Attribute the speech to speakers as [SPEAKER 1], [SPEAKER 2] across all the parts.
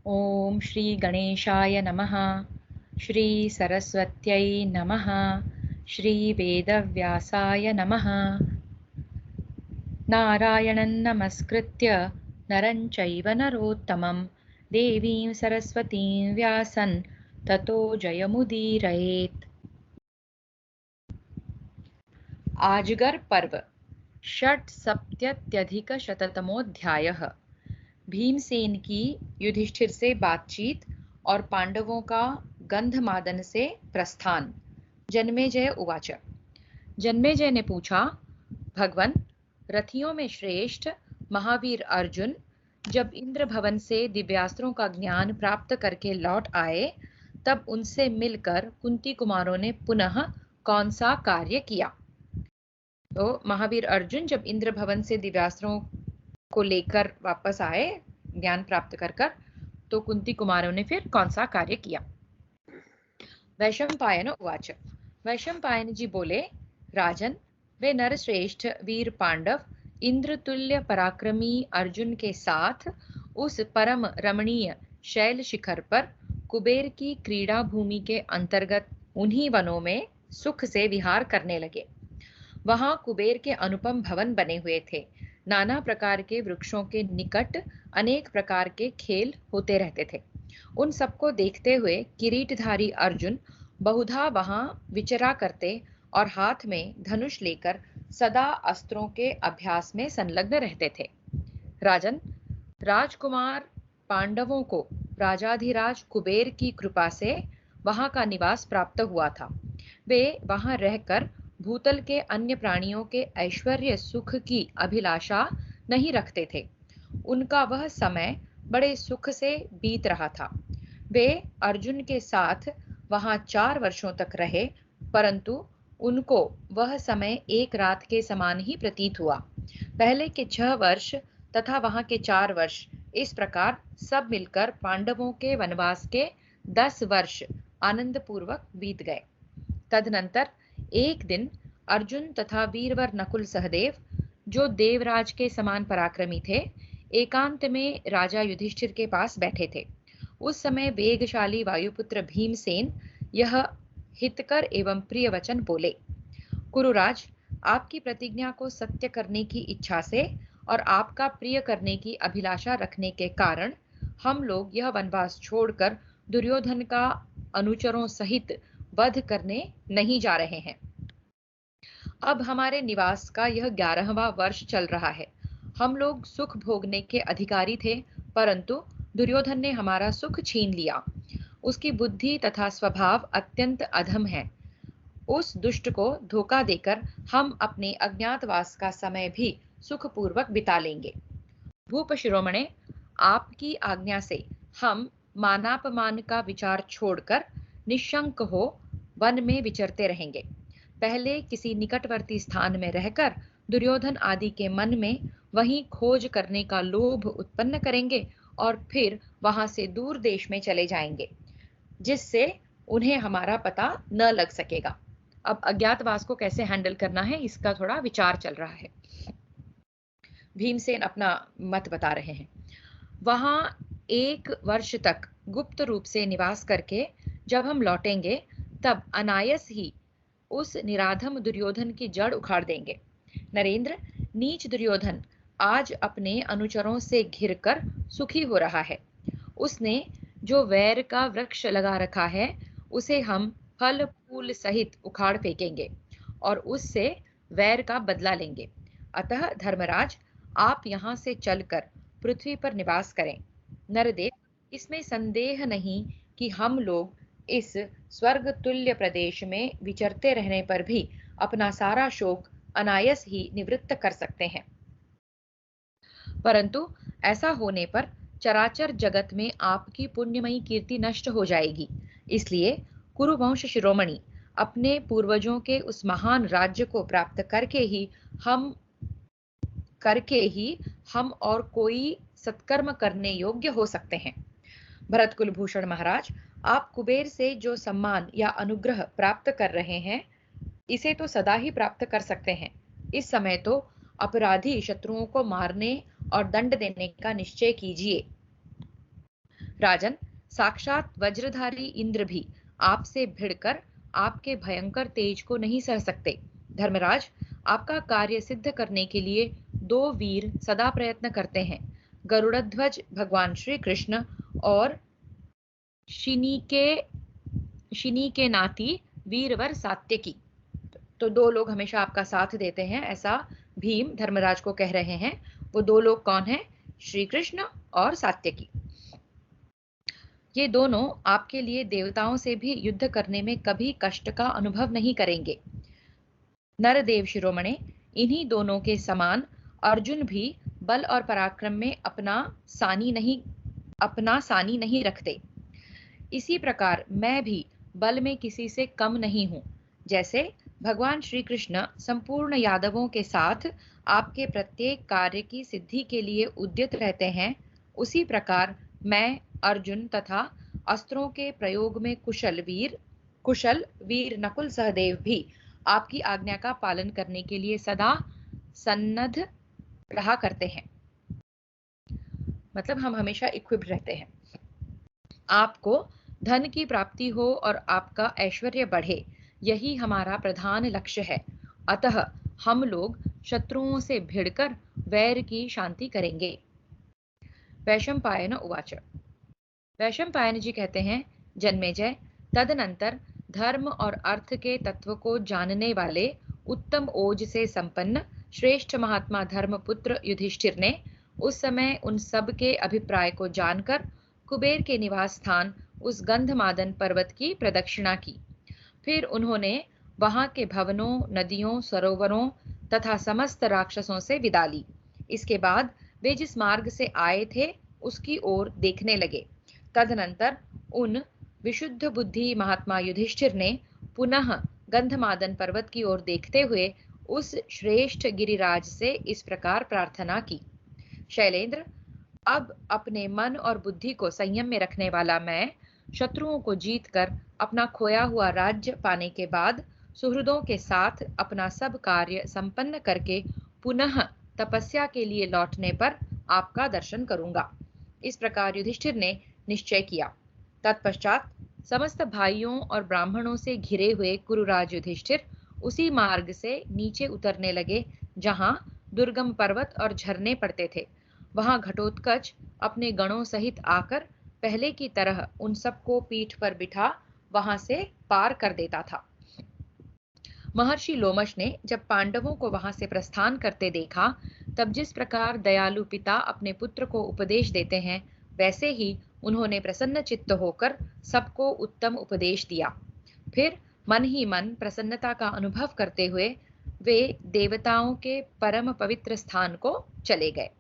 [SPEAKER 1] ओम श्री गणेशाय नमः। श्री सरस्वत्यै नमः। श्री वेदव्यासाय नमः। नारायणं नमस्कृत्य नरं चैव नरोत्तमं देवीं सरस्वतीं व्यासं ततो जयमुदीरयेत्। आजगर पर्व षट्सप्तत्यधिकशततमोऽध्यायः। भीमसेन की युधिष्ठिर से बातचीत और पांडवों का गंधमादन से प्रस्थान। जन्मेजय उवाच। जन्मेजय ने पूछा, भगवन, रथियों में श्रेष्ठ महावीर अर्जुन जब इंद्र भवन से दिव्यास्त्रों का ज्ञान प्राप्त करके लौट आए, तब उनसे मिलकर कुंती कुमारों ने पुनः कौन सा कार्य किया? तो महावीर अर्जुन जब इंद्र भवन से दिव्यास्त्रों को लेकर वापस आए ज्ञान प्राप्त कर कर, तो कुंती कुमारों ने फिर कौन सा कार्य किया? वैशंपायन उवाच। वैशंपायन जी बोले, राजन, वे नरश्रेष्ठ वीर पांडव इंद्र तुल्य पराक्रमी अर्जुन के साथ उस परम रमणीय शैल शिखर पर कुबेर की क्रीड़ा भूमि के अंतर्गत उन्हीं वनों में सुख से विहार करने लगे। वहां कुबेर के अनुपम भवन बने हुए थे। नाना प्रकार के वृक्षों के निकट अनेक प्रकार के खेल होते रहते थे। उन सबको देखते हुए किरीटधारी अर्जुन बहुधा वहां विचरा करते और हाथ में धनुष लेकर सदा अस्त्रों के अभ्यास में संलग्न रहते थे। राजन, राजकुमार पांडवों को राजाधिराज कुबेर की कृपा से वहां का निवास प्राप्त हुआ था। वे वहां रहकर भूतल के अन्य प्राणियों के ऐश्वर्य सुख की अभिलाषा नहीं रखते थे। उनका वह समय बड़े सुख से बीत रहा था। वे अर्जुन के साथ वहां 4 वर्षों तक रहे, परंतु उनको वह समय एक रात के समान ही प्रतीत हुआ। पहले के 6 वर्ष तथा वहां के 4 वर्ष, इस प्रकार सब मिलकर पांडवों के वनवास के 10 वर्ष आनंद पूर्वक बीत गए। तदनंतर एक दिन अर्जुन तथा वीरवर नकुल सहदेव, जो देवराज के समान पराक्रमी थे, एकांत में राजा युधिष्ठिर के पास बैठे थे। उस समय वेगशाली वायुपुत्र भीमसेन यह हितकर एवं प्रिय वचन बोले। कुरुराज, आपकी प्रतिज्ञा को सत्य करने की इच्छा से और आपका प्रिय करने की अभिलाषा रखने के कारण हम लोग यह वनवास छोड़कर दुर्योधन का अनुचरों सहित वध करने नहीं जा रहे हैं। अब हमारे निवास का यह 11वां वर्ष चल रहा है। हम लोग सुख भोगने के अधिकारी थे, परंतु दुर्योधन ने हमारा सुख छीन लिया। उसकी बुद्धि तथा स्वभाव अत्यंत अधम है। उस दुष्ट को धोखा देकर हम अपने अज्ञातवास का समय भी सुखपूर्वक बिता लेंगे। भूप शिरोमणे, आपकी आज्ञा से हम मानापमान का विचार छोड़कर निशंक हो वन में विचरते रहेंगे। पहले किसी निकटवर्ती स्थान में रहकर दुर्योधन आदि के मन में वहीं खोज करने का लोभ उत्पन्न करेंगे और फिर वहां से दूर देश में चले जाएंगे, जिससे उन्हें हमारा पता न लग सकेगा। अब अज्ञातवास को कैसे हैंडल करना है, इसका थोड़ा विचार चल रहा है। भीमसेन अपना मत बता रहे हैं। वहां 1 वर्ष तक गुप्त रूप से निवास करके जब हम लौटेंगे, तब अनायास ही उस निराधम दुर्योधन की जड़ उखाड़ देंगे। नरेंद्र, नीच दुर्योधन आज अपने अनुचरों से घिरकर सुखी हो रहा है। उसने जो वैर का वृक्ष लगा रखा है, उसे हम फल फूल सहित उखाड़ फेंकेंगे और उससे वैर का बदला लेंगे। अतः धर्मराज, आप यहाँ से चलकर पृथ्वी पर निवास करें। नरदेव, इसमें संदेह नहीं कि हम लोग इस स्वर्ग तुल्य प्रदेश में विचरते रहने पर भी अपना सारा शोक अनायास ही निवृत्त कर सकते हैं। परंतु ऐसा होने पर चराचर जगत में आपकी पुण्यमयी कीर्ति नष्ट हो जाएगी। इसलिए कुरुवंश शिरोमणि, अपने पूर्वजों के उस महान राज्य को प्राप्त करके ही हम और कोई सत्कर्म करने योग्य हो सकते हैं। भरत कुलभूषण महाराज, आप कुबेर से जो सम्मान या अनुग्रह प्राप्त कर रहे हैं, इसे तो सदा ही प्राप्त कर सकते हैं। इस समय तो अपराधी शत्रुओं को मारने और दंड देने का निश्चय कीजिए। राजन, साक्षात वज्रधारी इंद्र भी आपसे भिड़कर आपके भयंकर तेज को नहीं सह सकते। धर्मराज, आपका कार्य सिद्ध करने के लिए दो वीर सदा प्रयत्न करते हैं, गरुड़ध्वज भगवान श्री कृष्ण और शिनी के नाती वीरवर सात्यकी। तो दो लोग हमेशा आपका साथ देते हैं, ऐसा भीम धर्मराज को कह रहे हैं। वो दो लोग कौन हैं? श्री कृष्ण और सात्यकी। ये दोनों आपके लिए देवताओं से भी युद्ध करने में कभी कष्ट का अनुभव नहीं करेंगे। नरदेव शिरोमणे, इन्हीं दोनों के समान अर्जुन भी बल और पराक्रम में अपना सानी नहीं रखते। इसी प्रकार मैं भी बल में किसी से कम नहीं हूं। जैसे भगवान श्री कृष्ण संपूर्ण यादवों के साथ आपके प्रत्येक कार्य की सिद्धि के लिए उद्यत रहते हैं, उसी प्रकार मैं अर्जुन तथा अस्त्रों के प्रयोग में कुशल वीर नकुल सहदेव भी आपकी आज्ञा का पालन करने के लिए सदा सन्नद्ध रहा करते हैं। मतलब हम हमेशा इक्विप्ड रहते हैं। आपको धन की प्राप्ति हो और आपका ऐश्वर्य बढ़े, यही हमारा प्रधान लक्ष्य है। अतः हम लोग शत्रुओं से भिड़कर वैर की शांति करेंगे। वैशंपायन उवाच। वैशंपायन जी कहते हैं, जन्मेजय, तदनंतर धर्म और अर्थ के तत्व को जानने वाले उत्तम ओज से संपन्न श्रेष्ठ महात्मा धर्मपुत्र युधिष्ठिर ने उस समय उन सब के अभिप्राय को जानकर कुबेर के निवास स्थान उस गंधमादन पर्वत की प्रदक्षिणा की। फिर उन्होंने वहां के भवनों, नदियों, सरोवरों तथा समस्त राक्षसों से विदा ली। इसके बाद वे जिस मार्ग से आए थे उसकी ओर देखने लगे। तदनंतर उन विशुद्ध बुद्धि महात्मा युधिष्ठिर ने पुनः गंधमादन पर्वत की ओर देखते हुए उस श्रेष्ठ गिरिराज से इस प्रकार प्रार्थना की, शैलेंद्र, अब अपने मन और बुद्धि को संयम में रखने वाला मैं शत्रुओं को जीतकर अपना खोया हुआ राज्य पाने के बाद सुहृदों के साथ अपना सब कार्य संपन्न करके पुनः तपस्या के लिए लौटने पर आपका दर्शन करूंगा। इस प्रकार युधिष्ठिर ने निश्चय किया। तत्पश्चात समस्त भाइयों और ब्राह्मणों से घिरे हुए कुरुराज युधिष्ठिर उसी मार्ग से नीचे उतरने लगे जहां दुर्गम पर्वत और झरने पड़ते थे। वहां घटोत्कच अपने गणों सहित आकर पहले की तरह उन सबको पीठ पर बिठा वहां से पार कर देता था। महर्षि लोमश ने जब पांडवों को वहां से प्रस्थान करते देखा, तब जिस प्रकार दयालु पिता अपने पुत्र को उपदेश देते हैं, वैसे ही उन्होंने प्रसन्न चित्त होकर सबको उत्तम उपदेश दिया। फिर मन ही मन प्रसन्नता का अनुभव करते हुए वे देवताओं के परम पवित्र स्थान को चले गए।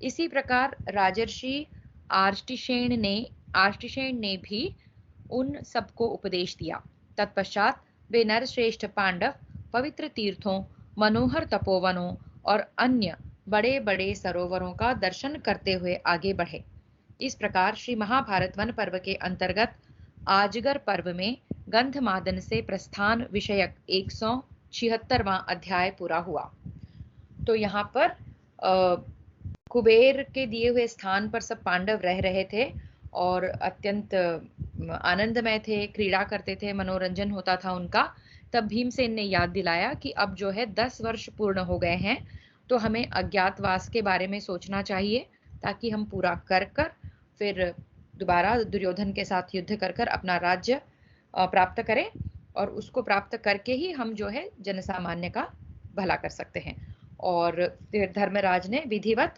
[SPEAKER 1] इसी प्रकार राजर्षि आर्ष्टिशेन ने भी उन सबको उपदेश दिया। तत्पश्चात वे नरश्रेष्ठ पांडव पवित्र तीर्थों, मनोहर तपोवनों और अन्य बड़े बड़े सरोवरों का दर्शन करते हुए आगे बढ़े। इस प्रकार श्री महाभारत वन पर्व के अंतर्गत आजगर पर्व में गंधमादन से प्रस्थान विषयक 176वां अध्याय पूरा हुआ। तो यहाँ पर कुबेर के दिए हुए स्थान पर सब पांडव रह रहे थे और अत्यंत आनंदमय थे, क्रीड़ा करते थे, मनोरंजन होता था उनका। तब भीमसेन ने याद दिलाया कि अब जो है 10 वर्ष पूर्ण हो गए हैं, तो हमें अज्ञातवास के बारे में सोचना चाहिए ताकि हम पूरा कर फिर दोबारा दुर्योधन के साथ युद्ध कर अपना राज्य प्राप्त करें, और उसको प्राप्त करके ही हम जो है जनसामान्य का भला कर सकते हैं। और फिर धर्मराज ने विधिवत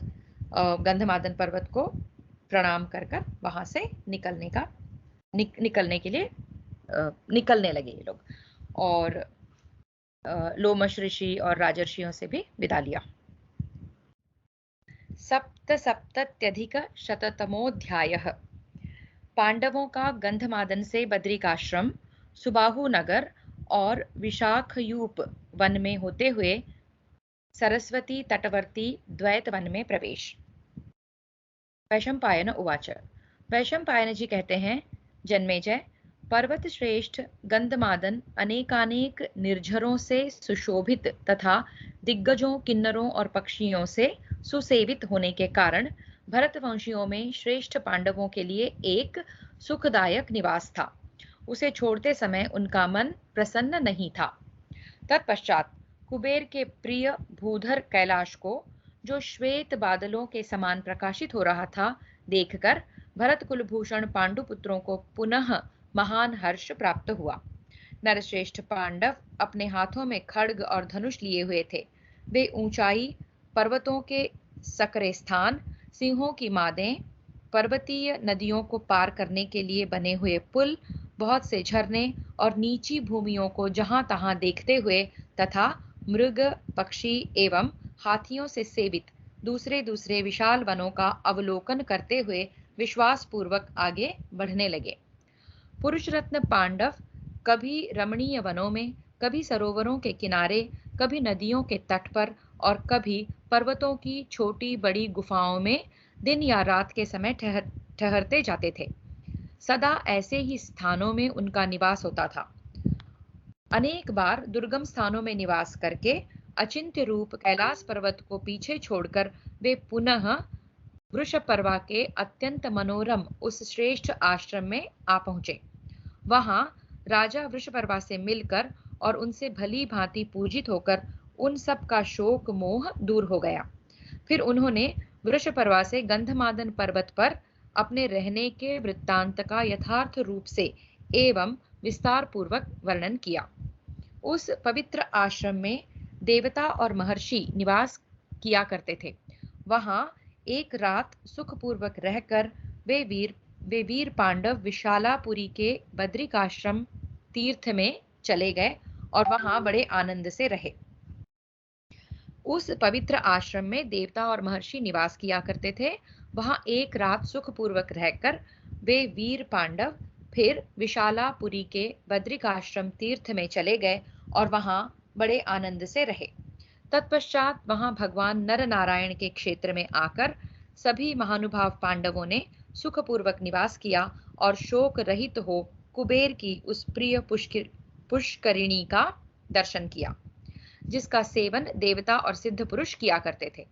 [SPEAKER 1] गंधमादन पर्वत को प्रणाम कर वहां से निकलने के लिए निकलने लगे ये लोग, और लोमश ऋषि और राजर्षियों से भी विदा लिया। सप्तसप्तत्यधिकशततमोऽध्यायः। पांडवों का गंधमादन से बद्रिकाश्रम, सुबाहु नगर और विशाखयूप वन में होते हुए सरस्वती तटवर्ती द्वैत वन में प्रवेश। वैशंपायन उवाच। वैशंपायन जी कहते हैं, जन्मेजय, पर्वत श्रेष्ठ गंधमादन अनेकानेक निर्झरों से सुशोभित तथा दिग्गजों, किन्नरों और पक्षियों से सुसेवित होने के कारण भरतवंशियों में श्रेष्ठ पांडवों के लिए एक सुखदायक निवास था। उसे छोड़ते समय उनका मन प्रसन्न नहीं था। तत्पश्चात कुबेर के प्रिय भूधर कैलाश को, जो श्वेत बादलों के समान प्रकाशित हो रहा था, देखकर भरत कुलभूषण पांडुपुत्रों को पुनः महान हर्ष प्राप्त हुआ। नरश्रेष्ठ पांडव अपने हाथों में खड्ग और धनुष लिए हुए थे। वे ऊंचाई, पर्वतों के सकरे स्थान, सिंहों की मादें, पर्वतीय नदियों को पार करने के लिए बने हुए पुल, बहुत से झरने और नीची भूमियों को जहां तहां देखते हुए तथा मृग, पक्षी एवं हाथियों से सेवित दूसरे दूसरे विशाल वनों का अवलोकन करते हुए विश्वास पूर्वक आगे बढ़ने लगे। पुरुष रत्न पांडव कभी रमणीय वनों में, कभी सरोवरों के किनारे, कभी नदियों के तट पर और कभी पर्वतों की छोटी बड़ी गुफाओं में दिन या रात के समय ठहरते जाते थे। सदा ऐसे ही स्थानों में उनका निवास होता था। अनेक बार दुर्गम स्थानों में निवास करके अचिंत्य रूप कैलाश पर्वत को पीछे छोड़कर वे पुनः वृषपर्वा के अत्यंत मनोरम उस श्रेष्ठ आश्रम में आ पहुंचे। वहां राजा वृषपर्वा से मिलकर और उनसे भली भांति पूजित होकर उन सब का शोक मोह दूर हो गया। फिर उन्होंने वृषपर्वा से गंधमादन पर्वत पर अपने रहने के वृत्तांत का यथार्थ रूप से एवं विस्तार पूर्वक वर्णन किया। उस पवित्र आश्रम में देवता और महर्षि निवास किया करते थे। वहां एक रात सुखपूर्वक रहकर वे वीर पांडव विशालापुरी के बद्रिकाश्रम तीर्थ में चले गए और वहां बड़े आनंद से रहे। उस पवित्र आश्रम में देवता और महर्षि निवास किया करते थे। वहां एक रात सुखपूर्वक रहकर वे वीर पांडव फिर विशालापुरी के बद्रिकाश्रम तीर्थ में चले गए और वहां बड़े आनंद से रहे। तत्पश्चात वहां भगवान नर नारायण के क्षेत्र में आकर सभी महानुभाव पांडवों ने सुखपूर्वक निवास किया और शोक रहित हो कुबेर की उस प्रिय पुष्करिणी का दर्शन किया, जिसका सेवन देवता और सिद्ध पुरुष किया करते थे।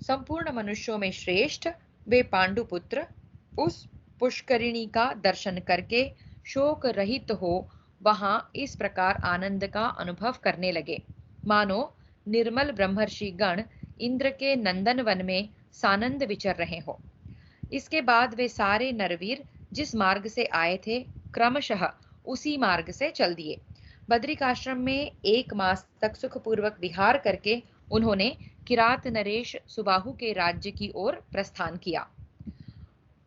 [SPEAKER 1] संपूर्ण मनुष्यों में श्रेष्ठ वे पांडुपुत्र उस पुष्करिणी का दर्शन करके शोक रहित हो वहां इस प्रकार आनंद का अनुभव करने लगे, मानो निर्मल ब्रह्मर्षि गण इंद्र के नंदन वन में सानंद विचर रहे हो। इसके बाद वे सारे नरवीर जिस मार्ग से आए थे क्रमशः उसी मार्ग से चल दिए। बद्रिकाश्रम में 1 मास तक सुखपूर्वक विहार करके उन्होंने किरात नरेश सुबाहु के राज्य की ओर प्रस्थान किया।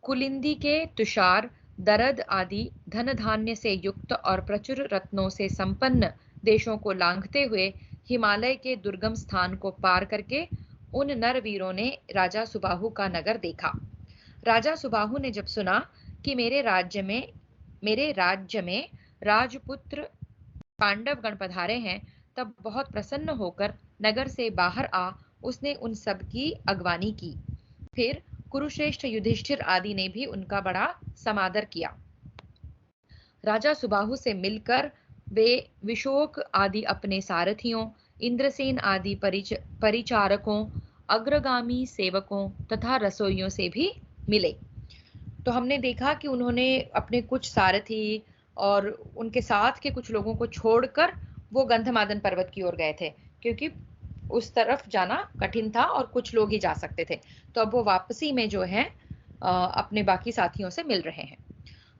[SPEAKER 1] कुलिंदी के तुषार, दरद आदि धन धान्य से युक्त और प्रचुर रत्नों से संपन्न देशों को लांघते हुए हिमालय के दुर्गम स्थान को पार करके उन नरवीरों ने राजा सुबाहु का नगर देखा। राजा सुबाहु ने जब सुना कि मेरे राज्य में राजपुत्र पांडव गण पधारे हैं, तब बहुत प्रसन्न होकर नगर से बाहर आ उसने उन सब की अगवानी की। फिर कुरुश्रेष्ठ युधिष्ठिर आदि ने भी उनका बड़ा समादर किया। राजा सुबाहु से मिलकर वे विशोक आदि अपने सारथियों, इंद्रसेन आदि परिचारकों, अग्रगामी सेवकों तथा रसोइयों से भी मिले। तो हमने देखा कि उन्होंने अपने कुछ सारथी और उनके साथ के कुछ लोगों को छोड़कर वो गंधमादन पर्वत की ओर गए थे, क्योंकि उस तरफ जाना कठिन था और कुछ लोग ही जा सकते थे। तो अब वो वापसी में जो है अपने बाकी साथियों से मिल रहे हैं।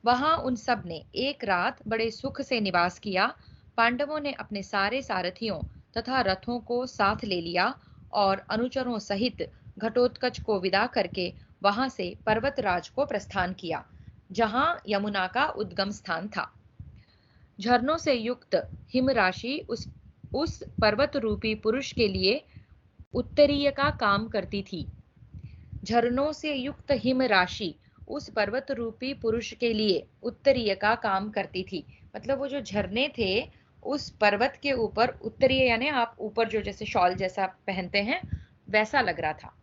[SPEAKER 1] वहां उन सब ने एक रात बड़े सुख से निवास किया। पांडवों ने अपने सारे सारथियों तथा रथों को साथ ले लिया और अनुचरों सहित घटोत्कच को विदा करके वहां से पर्वतराज को प्रस्थान किया, जहां यमुना का उद्गम स्थान था। झरनों से युक्त हिम राशि उस पर्वत रूपी पुरुष के लिए उत्तरीय का काम करती थी। झरनों से युक्त हिम राशि उस पर्वत रूपी पुरुष के लिए उत्तरीय का काम करती थी। मतलब वो जो झरने थे उस पर्वत के ऊपर, उत्तरीय यानी आप ऊपर जो जैसे शॉल जैसा पहनते हैं वैसा लग रहा था,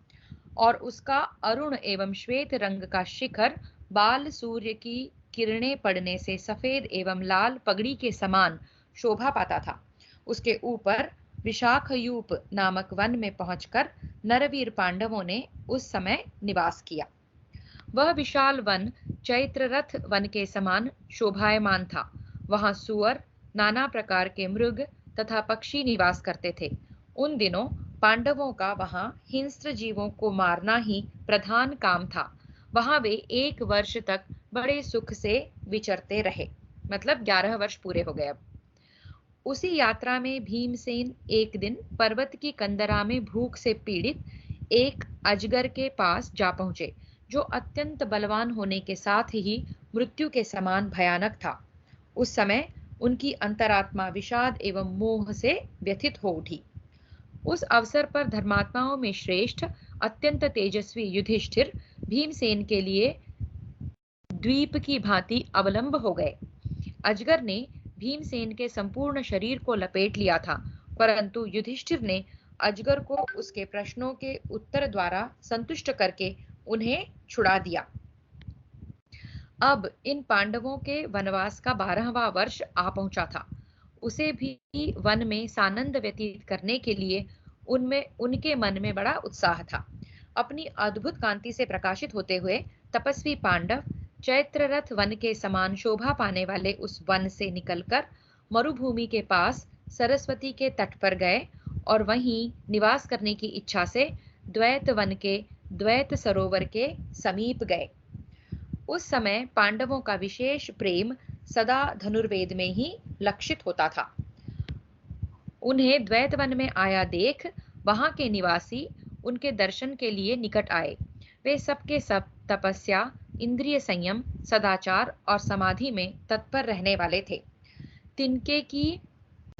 [SPEAKER 1] और उसका अरुण एवं श्वेत रंग का शिखर बाल सूर्य की किरणें पड़ने से सफेद एवं लाल पगड़ी के समान शोभा पाता था। उसके ऊपर विशाखयूप नामक वन में पहुंचकर नरवीर पांडवों ने उस समय निवास किया। वह विशाल वन चैत्ररथ वन के समान शोभायमान था। वहां सुअर, नाना प्रकार के मृग तथा पक्षी निवास करते थे। उन दिनों पांडवों का वहां हिंस्र जीवों को मारना ही प्रधान काम था। वहां वे 1 वर्ष तक बड़े सुख से विचरते रहे। मतलब 11 वर्ष पूरे हो गए अब। उसी यात्रा में भीमसेन एक दिन पर्वत की कंदरा में भूख से पीड़ित एक अजगर के पास जा पहुंचे, जो अत्यंत बलवान होने के साथ ही मृत्यु के समान भयानक था। उस समय उनकी अंतरात्मा विषाद एवं मोह से व्यथित हो उठी। उस अवसर पर धर्मात्माओं में श्रेष्ठ अत्यंत तेजस्वी युधिष्ठिर भीमसेन के लिए द्वीप की भांति अवलंब हो गए। अजगर ने भीमसेन के संपूर्ण शरीर को लपेट लिया था, परंतु युधिष्ठिर ने अजगर को उसके प्रश्नों के उत्तर द्वारा संतुष्ट करके उन्हें छुड़ा दिया। अब इन पांडवों के वनवास का 12वां वर्ष आ पहुंचा था। उसे भी वन में सानंद व्यतीत करने के लिए उनके मन में बड़ा उत्साह था। अपनी अद्भुत कांति से प्रकाशित होते हुए तपस्वी पांडव चैत्ररथ वन के समान शोभा पाने वाले उस वन से निकलकर मरुभूमि के पास सरस्वती के तट पर गए और वहीं निवास करने की इच्छा से द्वैत वन के द्वैत सरोवर के समीप गए। उस समय पांडवों का विशेष प्रेम सदा धनुर्वेद में ही लक्षित होता था। उन्हें द्वैत वन में आया देख वहां के निवासी उनके दर्शन के लिए निकट आए। वे सबके सब तपस्या, इंद्रिय संयम, सदाचार और समाधि में तत्पर रहने वाले थे। तिनके की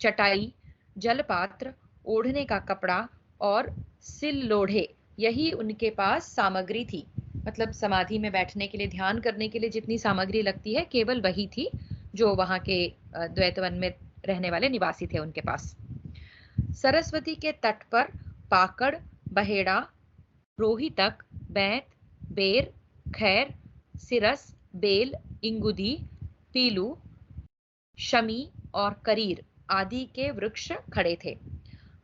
[SPEAKER 1] चटाई, जलपात्र, ओढ़ने का कपड़ा और सिल लोढ़े, यही उनके पास सामग्री थी। मतलब समाधि में बैठने के लिए, ध्यान करने के लिए जितनी सामग्री लगती है, केवल वही थी जो वहां के द्वैतवन में रहने वाले निवासी थे उनके पास। सरस्वती के तट पर पाकड़, बहेड़ा, रोहितक, बैंत, बेर, खैर, सिरस, बेल, इंगुदी, पीलू, शमी और करीर आदि के वृक्ष खड़े थे।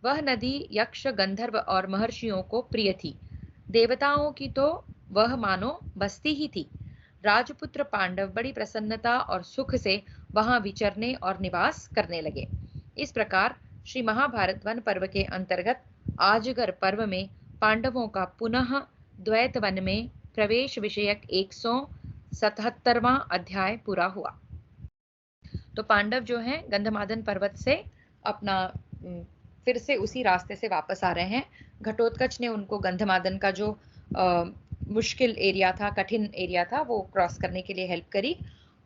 [SPEAKER 1] वह नदी यक्ष, गंधर्व और महर्षियों को प्रिय थी। देवताओं की तो वह मानो बस्ती ही थी। राजपुत्र पांडव बड़ी प्रसन्नता और सुख से वहां विचरने और निवास करने लगे। इस प्रकार श्री महाभारत वन पर्व के अंतर्गत आजगर पर्व में पांडवों का पुनः द्वैत वन में प्रवेश विषयक 177वां अध्याय पूरा हुआ। तो पांडव जो हैं गंधमादन पर्वत से अपना फिर से उसी रास्ते से वापस आ रहे हैं। घटोत्कच ने उनको गंधमादन का जो मुश्किल एरिया था, कठिन एरिया था, वो क्रॉस करने के लिए हेल्प करी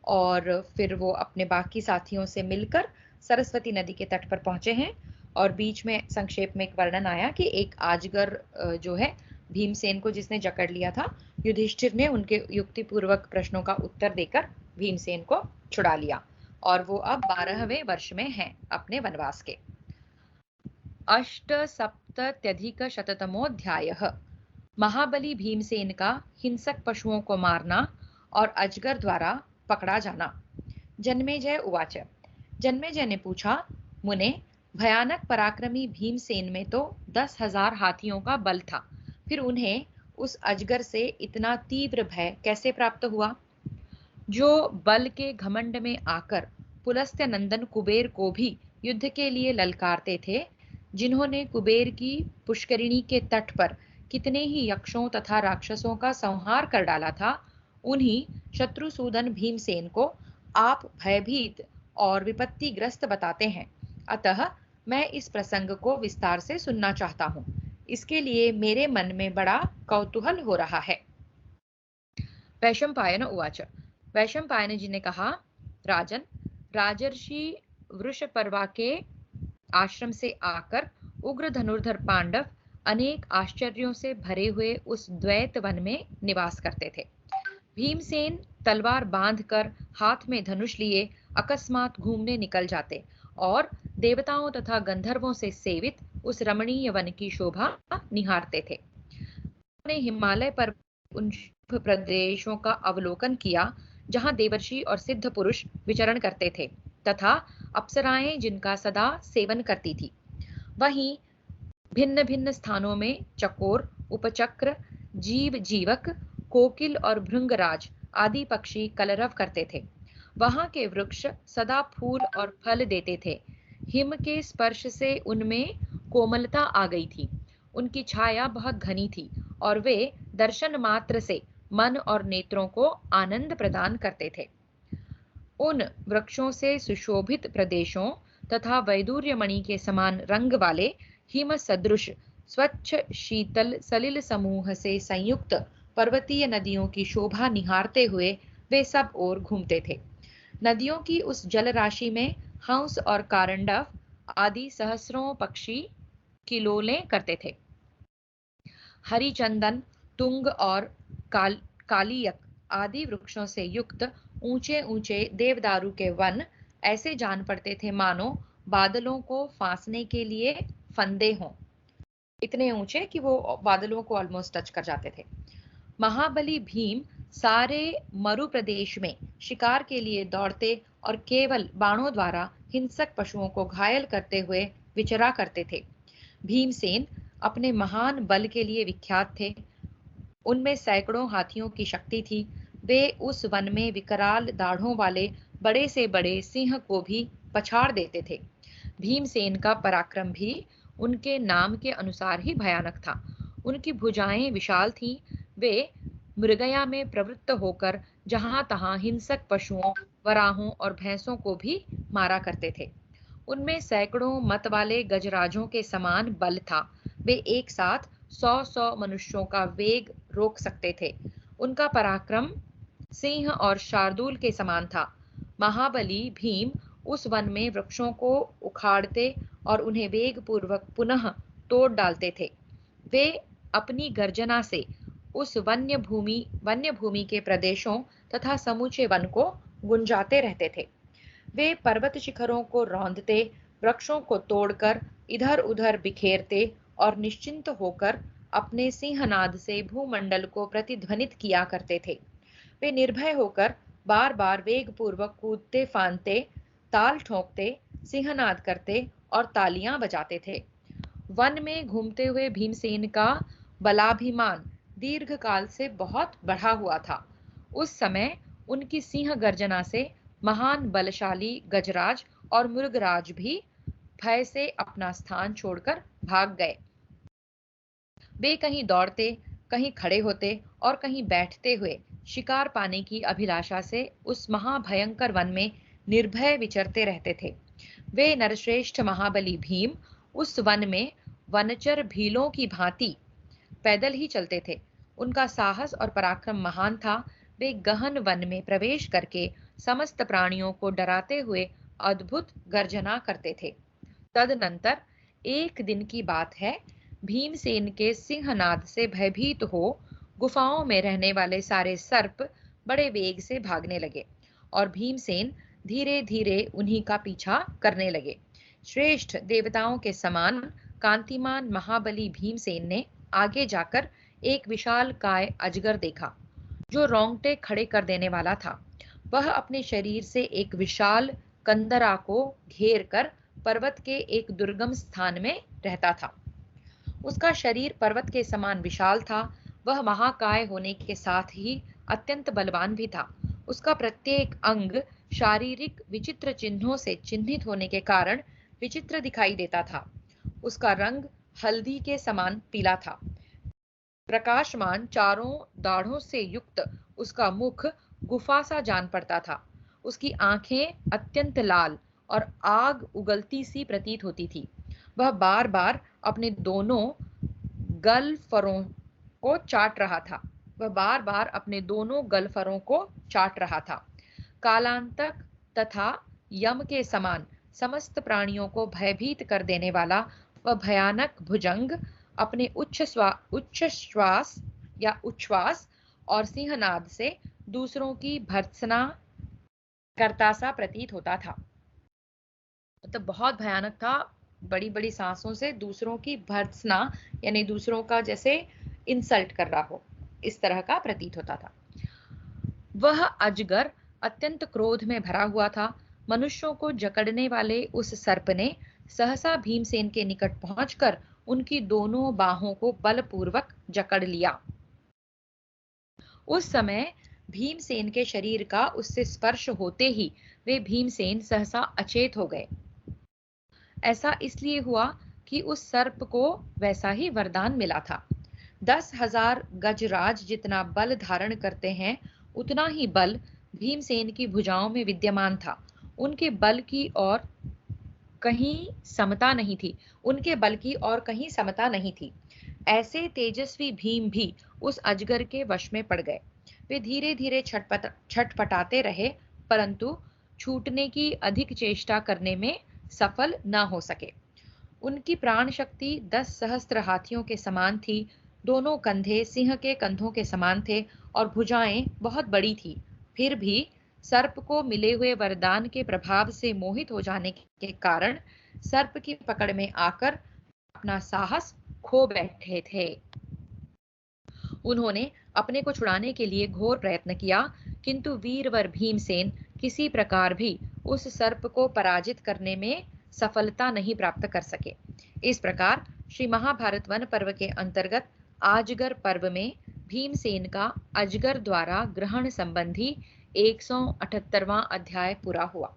[SPEAKER 1] और फिर वो अपने बाकी साथियों से मिलकर सरस्वती नदी के तट पर पहुंचे हैं। और बीच में संक्षेप में एक वर्णन आया कि एक आजगर जो है भीमसेन को जिसने जकड़ लिया था, युधिष्ठिर ने उनके युक्तिपूर्वक प्रश्नों का उत्तर देकर भीमसेन को छुड़ा लिया और वो अब 12वें वर्ष में हैं अपने वनवास के। 8सप्तत्यधिकशततमोऽध्यायः। महाबली भीमसेन का हिंसक पशुओं को मारना और अजगर द्वारा पकड़ा जाना। जन्मेजय उवाच। जन्मेजय ने पूछा, मुने, भयानक पराक्रमी भीमसेन में तो 10,000 हाथियों का बल था, फिर उन्हें उस अजगर से इतना तीव्र भय कैसे प्राप्त हुआ? जो बल के घमंड में आकर पुलस्त्य नंदन कुबेर को भी युद्ध के लिए ललकारते थे, जिन्होंने कुबेर की पुष्करिणी के तट पर कितने ही यक्षों तथा राक्षसों का संहार कर डाला था, उन्हीं शत्रुसूदन भीमसेन को आप भयभीत और विपत्तिग्रस्त बताते हैं। अतः मैं इस प्रसंग को विस्तार से सुनना चाहता हूँ। इसके लिए मेरे मन में बड़ा कौतूहल हो रहा है। वैशंपायन उवाच। वैशंपायन जी ने कहा, राजन, राजर्षि वृषपर्वा के आश्रम से आकर उग्र धनुर्धर पांडव अनेक आश्चर्यों से भरे हुए उस द्वैत वन में निवास करते थे। भीमसेन तलवार बांधकर हाथ में धनुष लिए अकस्मात घूमने निकल जाते और देवताओं तथा गंधर्वों से सेवित उस रमणीय वन की शोभा निहारते थे। उन्होंने हिमालय पर उन प्रदेशों का अवलोकन किया जहां देवर्षि और सिद्ध पुरुष विचरण करते थे तथा अप्सराएं जिनका सदा सेवन करती थी। वहीं भिन्न भिन्न स्थानों में चकोर, उपचक्र, जीव जीवक, कोकिल और भृंगराज आदि पक्षी कलरव करते थे। वहां के वृक्ष सदा फूल और फल देते थे। हिम के स्पर्श से उनमें कोमलता आ गई थी। उनकी छाया बहुत घनी थी और वे दर्शन मात्र से मन और नेत्रों को आनंद प्रदान करते थे। उन वृक्षों से सुशोभित प्रदेशों तथा वैदूर्य मणि के समान रंग वाले हिम सदृश स्वच्छ शीतल सलिल समूह से संयुक्त पर्वतीय नदियों की शोभा निहारते हुए वे सब ओर घूमते थे। नदियों की उस जल राशि में हंस और कारंडव आदि सहस्रों पक्षी किलोलें करते थे। हरिचंदन, तुंग और कालियक आदि वृक्षों से युक्त ऊंचे ऊंचे देवदारू के वन ऐसे जान पड़ते थे मानो बादलों को फांसने के लिए फंदे हों। इतने ऊंचे कि वो बादलों को ऑलमोस्ट टच कर जाते थे। महाबली भीम सारे मरु प्रदेश में शिकार के लिए दौड़ते और केवल बाणों द्वारा हिंसक पशुओं को घायल करते हुए विचरा करते थे। भीमसेन अपने महान बल के लिए विख्यात थे। उनमें सैकड़ों हाथियों की शक्ति थी। वे उस वन में विकराल दाढ़ों वाले बड़े से बड़े सिंह को भी पछाड़ देते थे। भीमसेन का पराक्रम भी उनके नाम के अनुसार ही भयानक था। उनकी भुजाएं विशाल थीं। वे मृगया में प्रवृत्त होकर जहां तहां हिंसक पशुओं, वराहों और भैंसों को भी मारा करते थे। उनमें सैकड़ों मत वाले गजराजों के समान बल था। वे एक साथ 100-100 मनुष्यों का वेग रोक सकते थे। उनका पराक्रम सिंह और शार्दूल के समान था। महाबली भीम उस वन में वृक्षों को उखाड़ते और उन्हें वेग पूर्वक पुनः तोड़ डालते थे। वे अपनी गर्जना से उस वन्य भूमि के प्रदेशों तथा समूचे वन को गुंजाते रहते थे। वे पर्वत शिखरों को रौंदते, वृक्षों को तोड़कर इधर उधर बिखेरते और निश्चिंत होकर अपने सिंहनाद से भूमंडल को प्रतिध्वनित किया करते थे। वे निर्भय होकर बार बार वेग पूर्वक कूदते फांदते, ताल ठोंकते, सिंहनाद करते और तालियां बजाते थे। वन में घूमते हुए भीमसेन का बलाभिमान दीर्घ काल से बहुत बढ़ा हुआ था। उस समय उनकी सिंह गर्जना से महान बलशाली गजराज और मृगराज भी भय से अपना स्थान छोड़कर भाग गए। वे कहीं दौड़ते, कहीं खड़े होते और कहीं बैठते हुए शिकार पाने की अभिलाषा से उस महाभयंकर वन में निर्भय विचरते रहते थे। वे नरश्रेष्ठ महाबली भीम उस वन में वनचर भीलों की भांति पैदल ही चलते थे। उनका साहस और पराक्रम महान था। वे गहन वन में प्रवेश करके समस्त प्राणियों को डराते हुए अद्भुत गर्जना करते थे। तदनंतर एक दिन की बात है, भीमसेन के सिंहनाद से भयभीत हो गुफाओं में रहने वाले सारे सर्प बड़े वेग से भागने लगे और भीमसेन धीरे धीरे उन्हीं का पीछा करने लगे। श्रेष्ठ देवताओं के समान कांतिमान महाबली भीमसेन ने आगे जाकर एक विशाल काय अजगर देखा जो रोंगटे खड़े कर देने वाला था। वह अपने शरीर से एक विशाल कंदरा को घेर कर पर्वत के एक दुर्गम स्थान में रहता था। उसका शरीर पर्वत के समान विशाल था। वह महाकाय होने के साथ ही अत्यंत बलवान भी था। उसका प्रत्येक अंग शारीरिक विचित्र चिन्हों से चिन्हित होने के कारण विचित्र दिखाई देता था। उसका रंग हल्दी के समान पीला था। प्रकाशमान चारों दाढ़ों से युक्त उसका मुख गुफा सा जान पड़ता था। उसकी आंखें अत्यंत लाल और आग उगलती सी प्रतीत होती थी। वह बार बार अपने दोनों गलफरों को चाट रहा था। कालांतक तथा यम के समान समस्त प्राणियों को भयभीत कर देने वाला वह भयानक भुजंग अपने उच्च उच्छ्वास और सिंहनाद से दूसरों की भर्त्सना करता सा प्रतीत होता था। मतलब बहुत भयानक था। बड़ी बड़ी सांसों से दूसरों की भर्त्सना यानी दूसरों का जैसे इंसल्ट कर रहा हो, इस तरह का प्रतीत होता था। वह अजगर अत्यंत क्रोध में भरा हुआ था। मनुष्यों को जकड़ने वाले उस सर्प ने सहसा भीमसेन के निकट पहुंचकर उनकी दोनों बाहों को बलपूर्वक जकड़ लिया। उस समय भीमसेन के शरीर का उससे स्पर्श होते ही वे भीमसेन सहसा अचेत हो गए। ऐसा इसलिए हुआ कि उस सर्प को वैसा ही वरदान मिला था। 10,000 गजराज जितना बल धारण करते हैं, उतना ही बल भीमसेन की भुजाओं में विद्यमान था। उनके बल की और कहीं समता नहीं थी उनके बल की और कहीं समता नहीं थी। ऐसे तेजस्वी भीम भी उस अजगर के वश में पड़ गए। वे धीरे धीरे छटपटाते रहे, परंतु छूटने की अधिक चेष्टा करने में सफल न हो सके। उनकी प्राण शक्ति 10 सहस्त्र हाथियों के समान थी। दोनों कंधे सिंह के कंधों के समान थे और भुजाएं बहुत बड़ी थी। फिर भी सर्प को मिले हुए वरदान के प्रभाव से मोहित हो जाने के कारण सर्प की पकड़ में आकर अपना साहस खो बैठे थे। उन्होंने अपने को छुड़ाने के लिए घोर प्रयत्न किया, किंतु वीरवर भीमसेन किसी प्रकार भी उस सर्प को पराजित करने में सफलता नहीं प्राप्त कर सके। इस प्रकार श्री महाभारत वन पर्व के अंतर्गत आजगर पर्व में भीमसेन का अजगर द्वारा ग्रहण संबंधी 178वां अध्याय पूरा हुआ।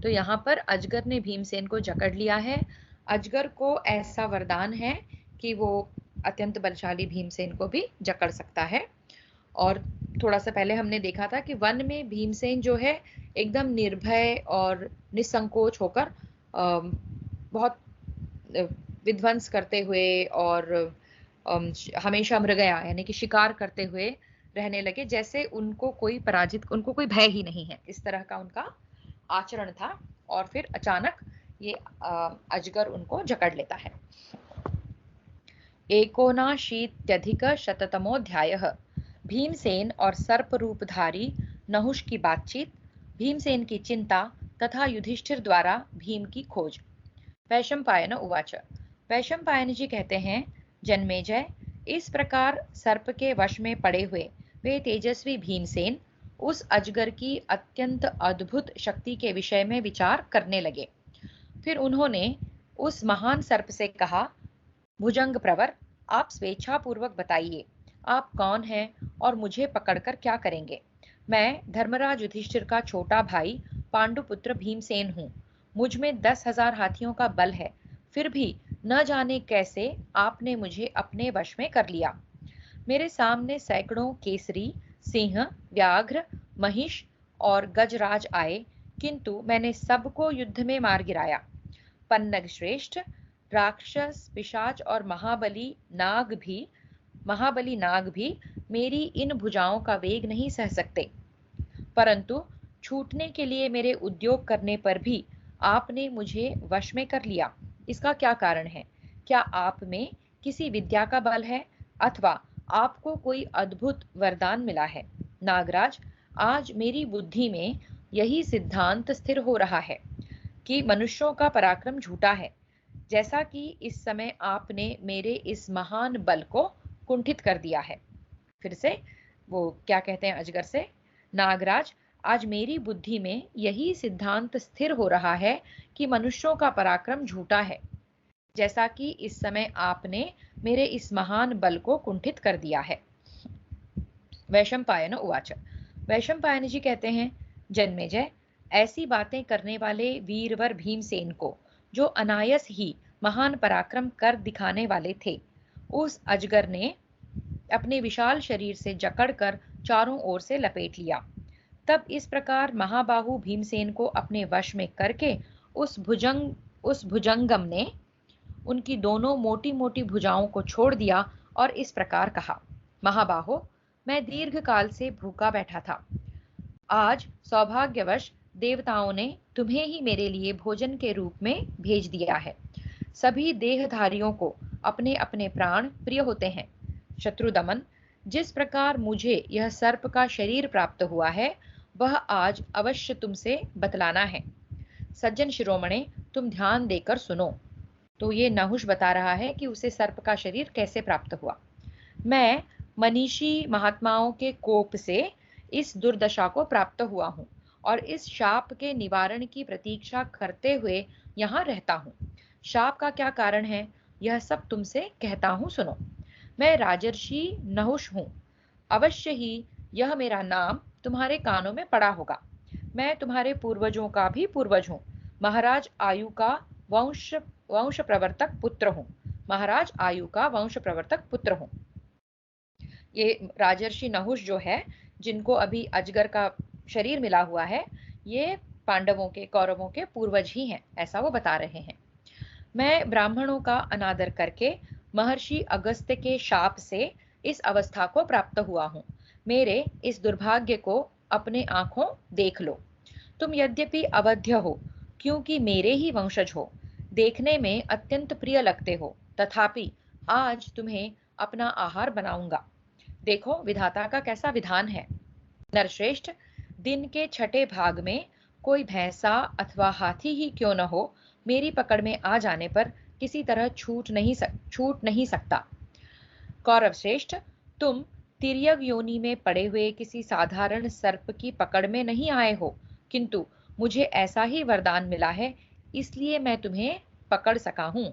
[SPEAKER 1] तो यहाँ पर अजगर ने भीमसेन को जकड़ लिया है। अजगर को ऐसा वरदान है कि वो अत्यंत बलशाली भीमसेन को भी जकड़ सकता है। और थोड़ा सा पहले हमने देखा था कि वन में भीमसेन जो है एकदम निर्भय और निसंकोच होकर बहुत विध्वंस करते हुए और हमेशा मृगया यानी कि शिकार करते हुए रहने लगे, जैसे उनको कोई भय ही नहीं है, इस तरह का उनका आचरण था। और फिर अचानक ये अजगर उनको जकड़ लेता है। 79-शततमोऽध्यायः भीमसेन और सर्प रूपधारी नहुष की बातचीत, भीमसेन की चिंता तथा युधिष्ठिर द्वारा भीम की खोज। वैशंपायन उवाच। वैशंपायन जी कहते हैं, जन्मेजय, इस प्रकार सर्प के वश में पड़े हुए वे तेजस्वी भीमसेन उस अजगर की अत्यंत अद्भुत शक्ति के विषय में विचार करने लगे। फिर उन्होंने उस महान सर्प से कहा, भुजंग प्रवर, आप स्वेच्छापूर्वक बताइए, आप कौन हैं और मुझे पकड़कर क्या करेंगे। मैं धर्मराज युधिष्ठिर का छोटा भाई पांडुपुत्र भीमसेन हूँ। मुझ में 10,000 हाथियों का बल है, फिर भी न जाने कैसे आपने मुझे अपने वश में कर लिया। मेरे सामने सैकड़ों केसरी, सिंह, व्याघ्र, महिष और गजराज आए, किंतु मैंने सबको युद्ध में मार गिराया। पन्नग श्रेष्ठ, राक्षस, पिशाच और महाबली नाग भी मेरी इन भुजाओं का वेग नहीं सह सकते। परंतु छूटने के लिए मेरे उद्योग करने पर भी आपने मुझे वश में कर लिया। इसका क्या कारण है? क्या आप में किसी विद्या का बल है अथवा आपको कोई अद्भुत वरदान मिला है? नागराज, आज मेरी बुद्धि में यही सिद्धांत स्थिर हो रहा है कि मनुष्यों का पराक्रम झूठा है, जैसा कि इस समय आपने मेरे इस महान बल को कुंठित कर दिया है। फिर से वो क्या कहते हैं अजगर से, नागराज, आज मेरी बुद्धि में यही सिद्धांत स्थिर हो रहा है कि मनुष्यों का पराक्रम झूठा है, जैसा कि इस समय आपने मेरे इस महान बल को कुंठित कर दिया है। वैशंपायन उवाच। वैशंपायन जी कहते हैं, जन्मेजय, ऐसी बातें करने वाले वीरवर भीमसेन को, जो अनायास ही महान पराक्रम कर दिखाने वाले थे, उस अजगर ने अपने विशाल शरीर से जकड़कर चारों ओर से लपेट लिया। तब इस प्रकार महाबाहु भीमसेन को अपने वश में करके उस भुजंगम ने उनकी दोनों मोटी मोटी भुजाओं को छोड़ दिया और इस प्रकार कहा, महाबाहो, मैं दीर्घ काल से भूखा बैठा था। आज सौभाग्यवश देवताओं ने तुम्हें ही मेरे लिए भोजन के रूप में भेज दिया है। सभी देहधारियों को अपने अपने प्राण प्रिय होते हैं। शत्रुदमन, जिस प्रकार मुझे यह सर्प का शरीर प्राप्त हुआ है, वह आज अवश्य तुमसे बतलाना है। सज्जन शिरोमणे, तुम ध्यान देकर सुनो। तो ये नहुष बता रहा है कि उसे सर्प का शरीर कैसे प्राप्त हुआ। मैं मनीषी महात्माओं के कोप से इस दुर्दशा को प्राप्त हुआ हूँ और इस शाप के निवारण की प्रतीक्षा करते हुए यहाँ रहता हूँ। शाप का क्या कारण है, यह सब तुमसे कहता हूँ, सुनो। मैं राजर्षि नहुष हूँ। अवश्य ही यह मेरा नाम तुम्हारे कानों में पड़ा होगा। मैं तुम्हारे पूर्वजों का भी पूर्वज हूँ। महाराज आयु का वंश वंश प्रवर्तक पुत्र हूँ। महाराज आयु का वंश प्रवर्तक पुत्र हूँ। ये राजर्षि नहुष जो है, जिनको अभी अजगर का शरीर मिला हुआ है, ये पांडवों के, कौरवों के पूर्वज ही हैं, ऐसा वो बता रहे हैं। मैं ब्राह्मणों का अनादर करके महर्षि अगस्त्य के शाप से इस अवस्था को प्राप्त हुआ हूँ। मेरे इस दुर्भाग्य को अपने आंखों देख लो। तुम यद्यपि अवध्य हो, क्योंकि मेरे ही वंशज हो, देखने में अत्यंत प्रिय लगते हो, तथापि आज तुम्हें अपना आहार बनाऊंगा। देखो विधाता का कैसा विधान है। नरश्रेष्ठ, दिन के छठे भाग में कोई भैंसा अथवा हाथी ही क्यों न हो, मेरी पकड़ में आ जाने पर किसी तरह छूट नहीं सकता। कौरव श्रेष्ठ, तुम तिर्यक योनि में पड़े हुए किसी साधारण सर्प की पकड़ में नहीं आए हो, किंतु मुझे ऐसा ही वरदान मिला है, इसलिए मैं तुम्हें पकड़ सका हूं।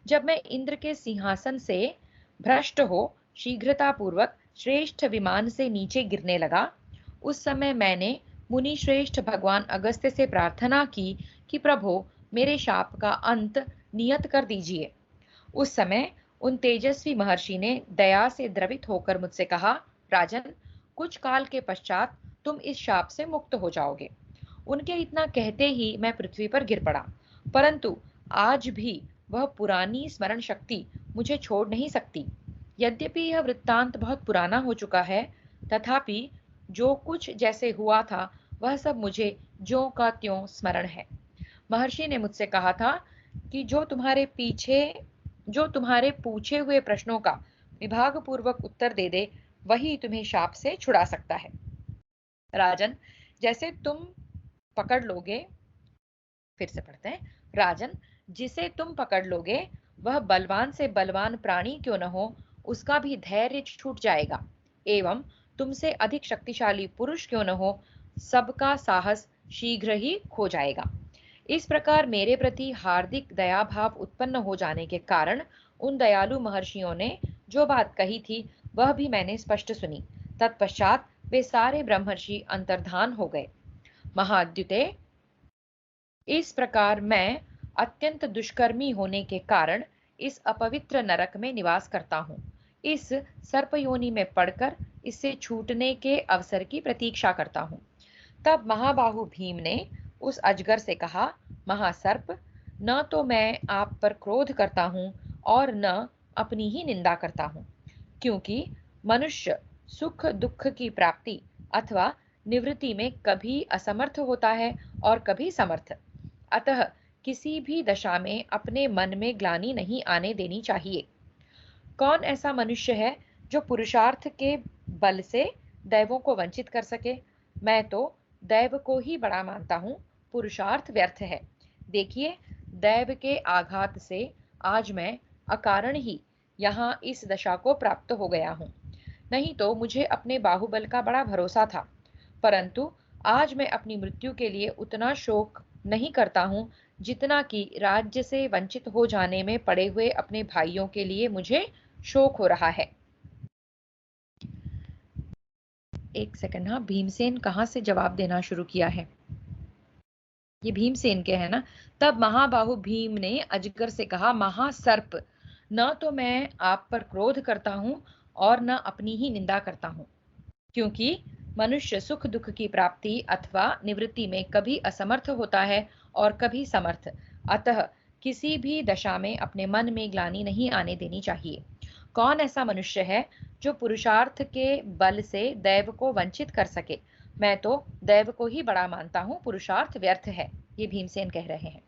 [SPEAKER 1] जब मैं इंद्र के सिंहासन से भ्रष्ट हो शीघ्रतापूर्वक श्रेष्ठ विमान से नीचे गिरने लगा, उस समय मैंने मुनि श्रेष्ठ भगवान अगस्त्य से प्रार्थना की कि प्रभो, मेरे शाप का अंत नियत कर दीजिए। उस समय उन तेजस्वी महर्षि ने दया से द्रवित होकर मुझसे कहा, राजन, कुछ काल के पश्चात तुम इस शाप से मुक्त हो जाओगे। उनके इतना कहते ही मैं पृथ्वी पर गिर पड़ा, परंतु आज भी वह पुरानी स्मरण शक्ति मुझे छोड़ नहीं सकती। यद्यपि यह वृत्तांत बहुत पुराना हो चुका है, तथापि जो कुछ जैसे हुआ था वह सब मुझे ज्यों का त्यों स्मरण है। महर्षि ने मुझसे कहा था कि जो तुम्हारे पूछे हुए प्रश्नों का विभाग पूर्वक उत्तर दे दे, वही तुम्हें शाप से छुड़ा सकता है। राजन, जैसे तुम पकड़ लोगे फिर से पढ़ते हैं। राजन, जिसे तुम पकड़ लोगे वह बलवान से बलवान प्राणी क्यों न हो, उसका भी धैर्य छूट जाएगा, एवं तुमसे अधिक शक्तिशाली पुरुष क्यों न हो, सबका साहस शीघ्र ही खो जाएगा। इस प्रकार मेरे प्रति हार्दिक दया भाव उत्पन्न हो जाने के कारण उन दयालु महर्षियों ने जो बात कही थी वह भी मैंने स्पष्ट सुनी। तत्पश्चात वे सारे ब्रह्मर्षि अंतर्धान हो गए। महाद्युते, इस प्रकार मैं अत्यंत दुष्कर्मी होने के कारण इस अपवित्र नरक में निवास करता हूँ। इस सर्प योनि में पड़कर इससे छूटने के अवसर की प्रतीक्षा करता हूँ। तब महाबाहु भीम ने उस अजगर से कहा, महासर्प, न तो मैं आप पर क्रोध करता हूँ और न अपनी ही निंदा करता हूँ, क्योंकि मनुष्य सुख दुख की प्राप्ति अथवा निवृत्ति में कभी असमर्थ होता है और कभी समर्थ। अतः किसी भी दशा में अपने मन में ग्लानि नहीं आने देनी चाहिए। कौन ऐसा मनुष्य है जो पुरुषार्थ के बल से दैवों को वंचित कर सके? मैं तो दैव को ही बड़ा मानता हूँ, पुरुषार्थ व्यर्थ है। देखिए, दैव के आघात से आज मैं अकारण ही यहाँ इस दशा को प्राप्त हो गया हूँ। नहीं तो मुझे अपने बाहुबल का बड़ा भरोसा था, परंतु आज मैं अपनी मृत्यु के लिए उतना शोक नहीं करता हूँ जितना कि राज्य से वंचित हो जाने में पड़े हुए अपने भाइयों के लिए मुझे शोक हो रहा है। एक सेकंड, हाँ, भीमसेन कहाँ से जवाब देना शुरू किया है? ये भीमसेन के है ना। तब महाबाहु भीम ने अजगर से कहा, महासर्प, न तो मैं आप पर क्रोध करता हूँ और न अपनी ही निंदा करता हूँ, क्योंकि मनुष्य सुख दुख की प्राप्ति अथवा निवृत्ति में कभी असमर्थ होता है और कभी समर्थ। अतः किसी भी दशा में अपने मन में ग्लानि नहीं आने देनी चाहिए। कौन ऐसा मनुष्य है जो पुरुषार्थ के बल से दैव को वंचित कर सके? मैं तो दैव को ही बड़ा मानता हूँ, पुरुषार्थ व्यर्थ है। ये भीमसेन कह रहे हैं।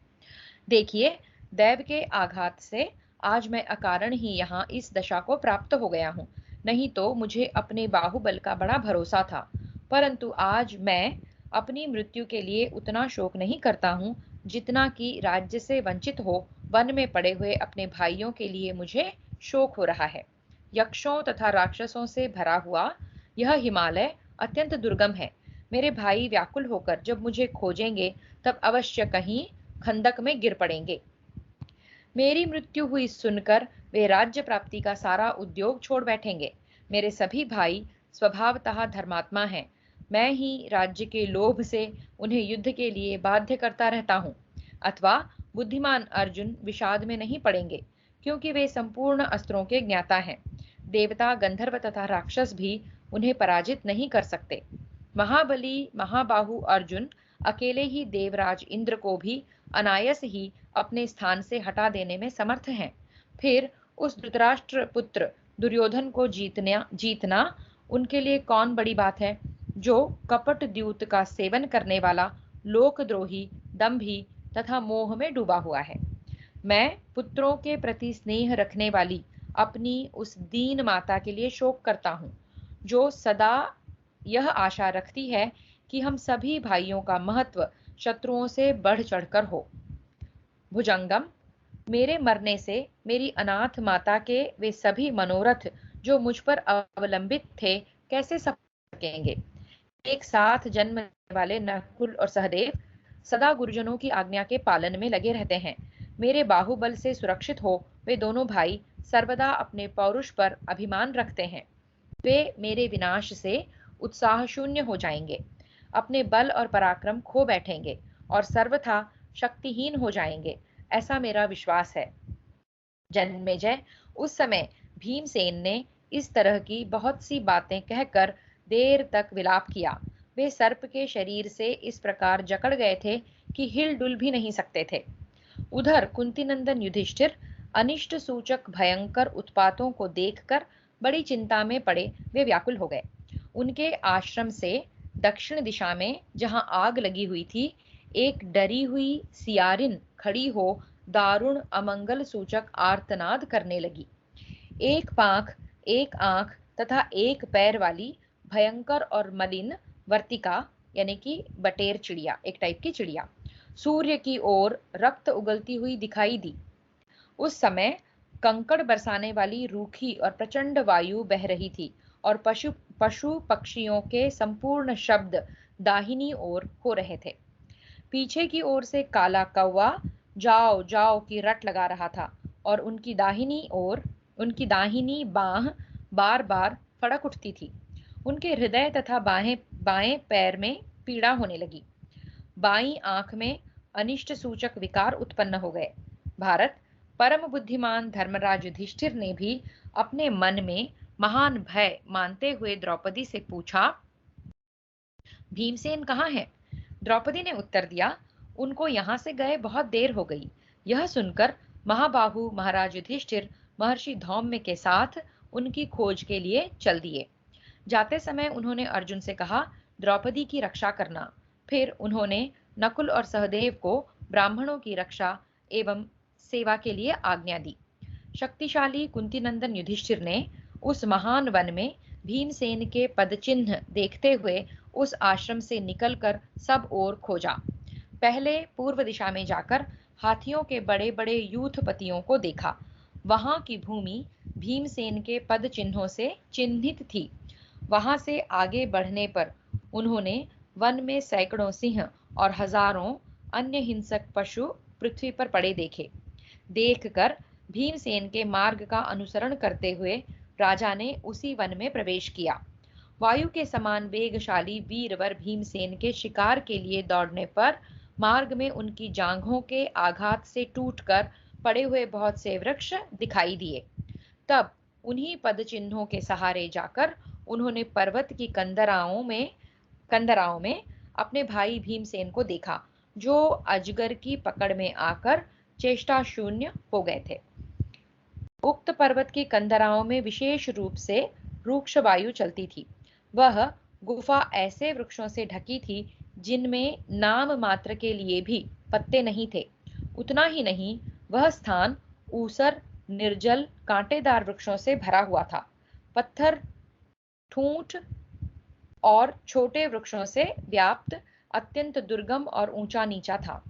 [SPEAKER 1] देखिए, दैव के आघात से आज मैं अकारण ही यहाँ इस दशा को प्राप्त हो गया हूँ। नहीं तो मुझे अपने बाहुबल का बड़ा भरोसा था, परंतु आज मैं अपनी मृत्यु के लिए उतना शोक नहीं करता हूँ जितना कि राज्य से वंचित हो वन में पड़े हुए अपने भाइयों के लिए मुझे शोक हो रहा है। यक्षों तथा राक्षसों से भरा हुआ यह हिमालय अत्यंत दुर्गम है। मेरे भाई व्याकुल होकर जब मुझे खोजेंगे तब अवश्य कहीं खंदक में गिर पड़ेंगे। मेरी मृत्यु हुई सुनकर वे राज्य प्राप्ति का सारा उद्योग छोड़ बैठेंगे। मेरे सभी भाई स्वभावतः धर्मात्मा हैं। मैं ही राज्य के लोभ से उन्हें युद्ध के लिए बाध्य करता रहता हूँ। अथवा बुद्धिमान अर्जुन विषाद में नहीं पड़ेंगे, क्योंकि वे संपूर्ण अस्त्रों के ज्ञाता हैं। देवता, गंधर्व तथा राक्षस भी उन्हें पराजित नहीं कर सकते। महाबली महाबाहु अर्जुन अकेले ही देवराज इंद्र को भी अनायास ही अपने स्थान से हटा देने में समर्थ हैं। फिर उस धृतराष्ट्र पुत्र दुर्योधन को जीतना उनके लिए कौन बड़ी बात है, जो कपट द्यूत का सेवन करने वाला, लोकद्रोही, दंभी तथा मोह में डूबा हुआ है। मैं पुत्रों के प्रति स्नेह रखने वाली अपनी उस दीन माता के लिए शोक करता हूँ, जो सदा यह आशा रखती है कि हम सभी भाइयों का महत्व शत्रुओं से बढ़ चढ़कर हो। भुजंगम, मेरे मरने से मेरी अनाथ माता के वे सभी मनोरथ जो मुझ पर अवलंबित थे कैसे सफल सकेंगे। एक साथ जन्म वाले नकुल और सहदेव सदा गुरुजनों की आज्ञा के पालन में लगे रहते हैं। मेरे बाहुबल से सुरक्षित हो वे दोनों भाई सर्वदा अपने पौरुष पर अभिमान रखते हैं। वे मेरे विनाश से उत्साह शून्य हो जाएंगे, अपने बल और पराक्रम खो बैठेंगे और सर्वथा शक्तिहीन हो जाएंगे, ऐसा मेरा विश्वास है। जन्मेजय, उस समय भीमसेन ने इस तरह की बहुत सी बातें कहकर देर तक विलाप किया। वे सर्प के शरीर से इस प्रकार जकड़ गए थे कि हिल डुल भी नहीं सकते थे। उधर कुंतीनंदन युधिष्ठिर अनिष्ट सूचक भयंकर उत्पातों को देखकर बड़ी चिंता में पड़े वे व्याकुल हो गए। उनके आश्रम से दक्षिण दिशा में जहां आग लगी हुई थी, एक डरी हुई सियारिन खड़ी हो दारुण अमंगल सूचक आर्तनाद करने लगी। एक पांख, एक आंख तथा एक पैर वाली भयंकर और मलिन वर्तिका, यानी कि बटेर चिड़िया, एक टाइप की चिड़िया, सूर्य की ओर रक्त उगलती हुई दिखाई दी। उस समय कंकड़ बरसाने वाली रूखी और प्रचंड वायु बह रही थी और पशु पक्षियों के संपूर्ण शब्द दाहिनी ओर हो रहे थे। पीछे की ओर से काला कौवा जाओ जाओ की रट लगा रहा था और उनकी दाहिनी बाह बार बार फड़क उठती थी। उनके हृदय तथा बाएं पैर में पीड़ा होने लगी। बाईं आंख में अनिष्ट सूचक विकार उत्पन्न हो गए। भारत, परम बुद्धिमान धर्मराज युधिष्ठिर ने भी अपने मन में महान भय मानते हुए द्रौपदी से पूछा, भीमसेन कहाँ है? द्रौपदी ने उत्तर दिया, उनको यहां से गए बहुत देर हो गई। यह सुनकर महाबाहु महाराज युधिष्ठिर महर्षि धौम्य के साथ उनकी खोज के लिए चल दिए। जाते समय उन्होंने अर्जुन से कहा, द्रौपदी की रक्षा करना। फिर उन्होंने नकुल और सहदेव को ब्राह्मणों की रक्षा एवं सेवा के लिए आज्ञा दी। शक्तिशाली कुंतीनंदन युधिष्ठिर ने उस महान वन में भीमसेन के पदचिन्ह देखते हुए उस आश्रम से निकलकर सब ओर खोजा। पहले पूर्व दिशा में जाकर हाथियों के बड़े बड़े यूथपतियों को देखा। वहां की भूमि भीमसेन के पद चिन्हों से चिन्हित थी। वहां से आगे बढ़ने पर उन्होंने वन में सैकड़ों सिंह और हजारों अन्य हिंसक पशु पृथ्वी पर पड़े देखे। देखकर भीमसेन के मार्ग का अनुसरण करते हुए राजा ने उसी वन में प्रवेश किया। वायु के समान वेगशाली वीरवर भीमसेन के शिकार के लिए दौड़ने पर मार्ग में उनकी जांघों के आघात से टूटकर पड़े हुए बहुत से वृक्ष दिखाई दिए। तब उन्हीं पद चिन्हों के सहारे जाकर उन्होंने पर्वत की कंदराओं में अपने भाई भीमसेन को देखा, जो अजगर की पकड़ में आकर चेष्टा शून्य हो गए थे। उक्त पर्वत की कंदराओं में विशेष रूप से रूक्ष वायु चलती थी। वह गुफा ऐसे वृक्षों से ढकी थी जिनमें नाम मात्र के लिए भी पत्ते नहीं थे। उतना ही नहीं, वह स्थान ऊसर, निर्जल, कांटेदार वृक्षों से भरा हुआ था। पत्थर, ठूंठ और छोटे वृक्षों से व्याप्त अत्यंत दुर्गम और ऊंचा नीचा था।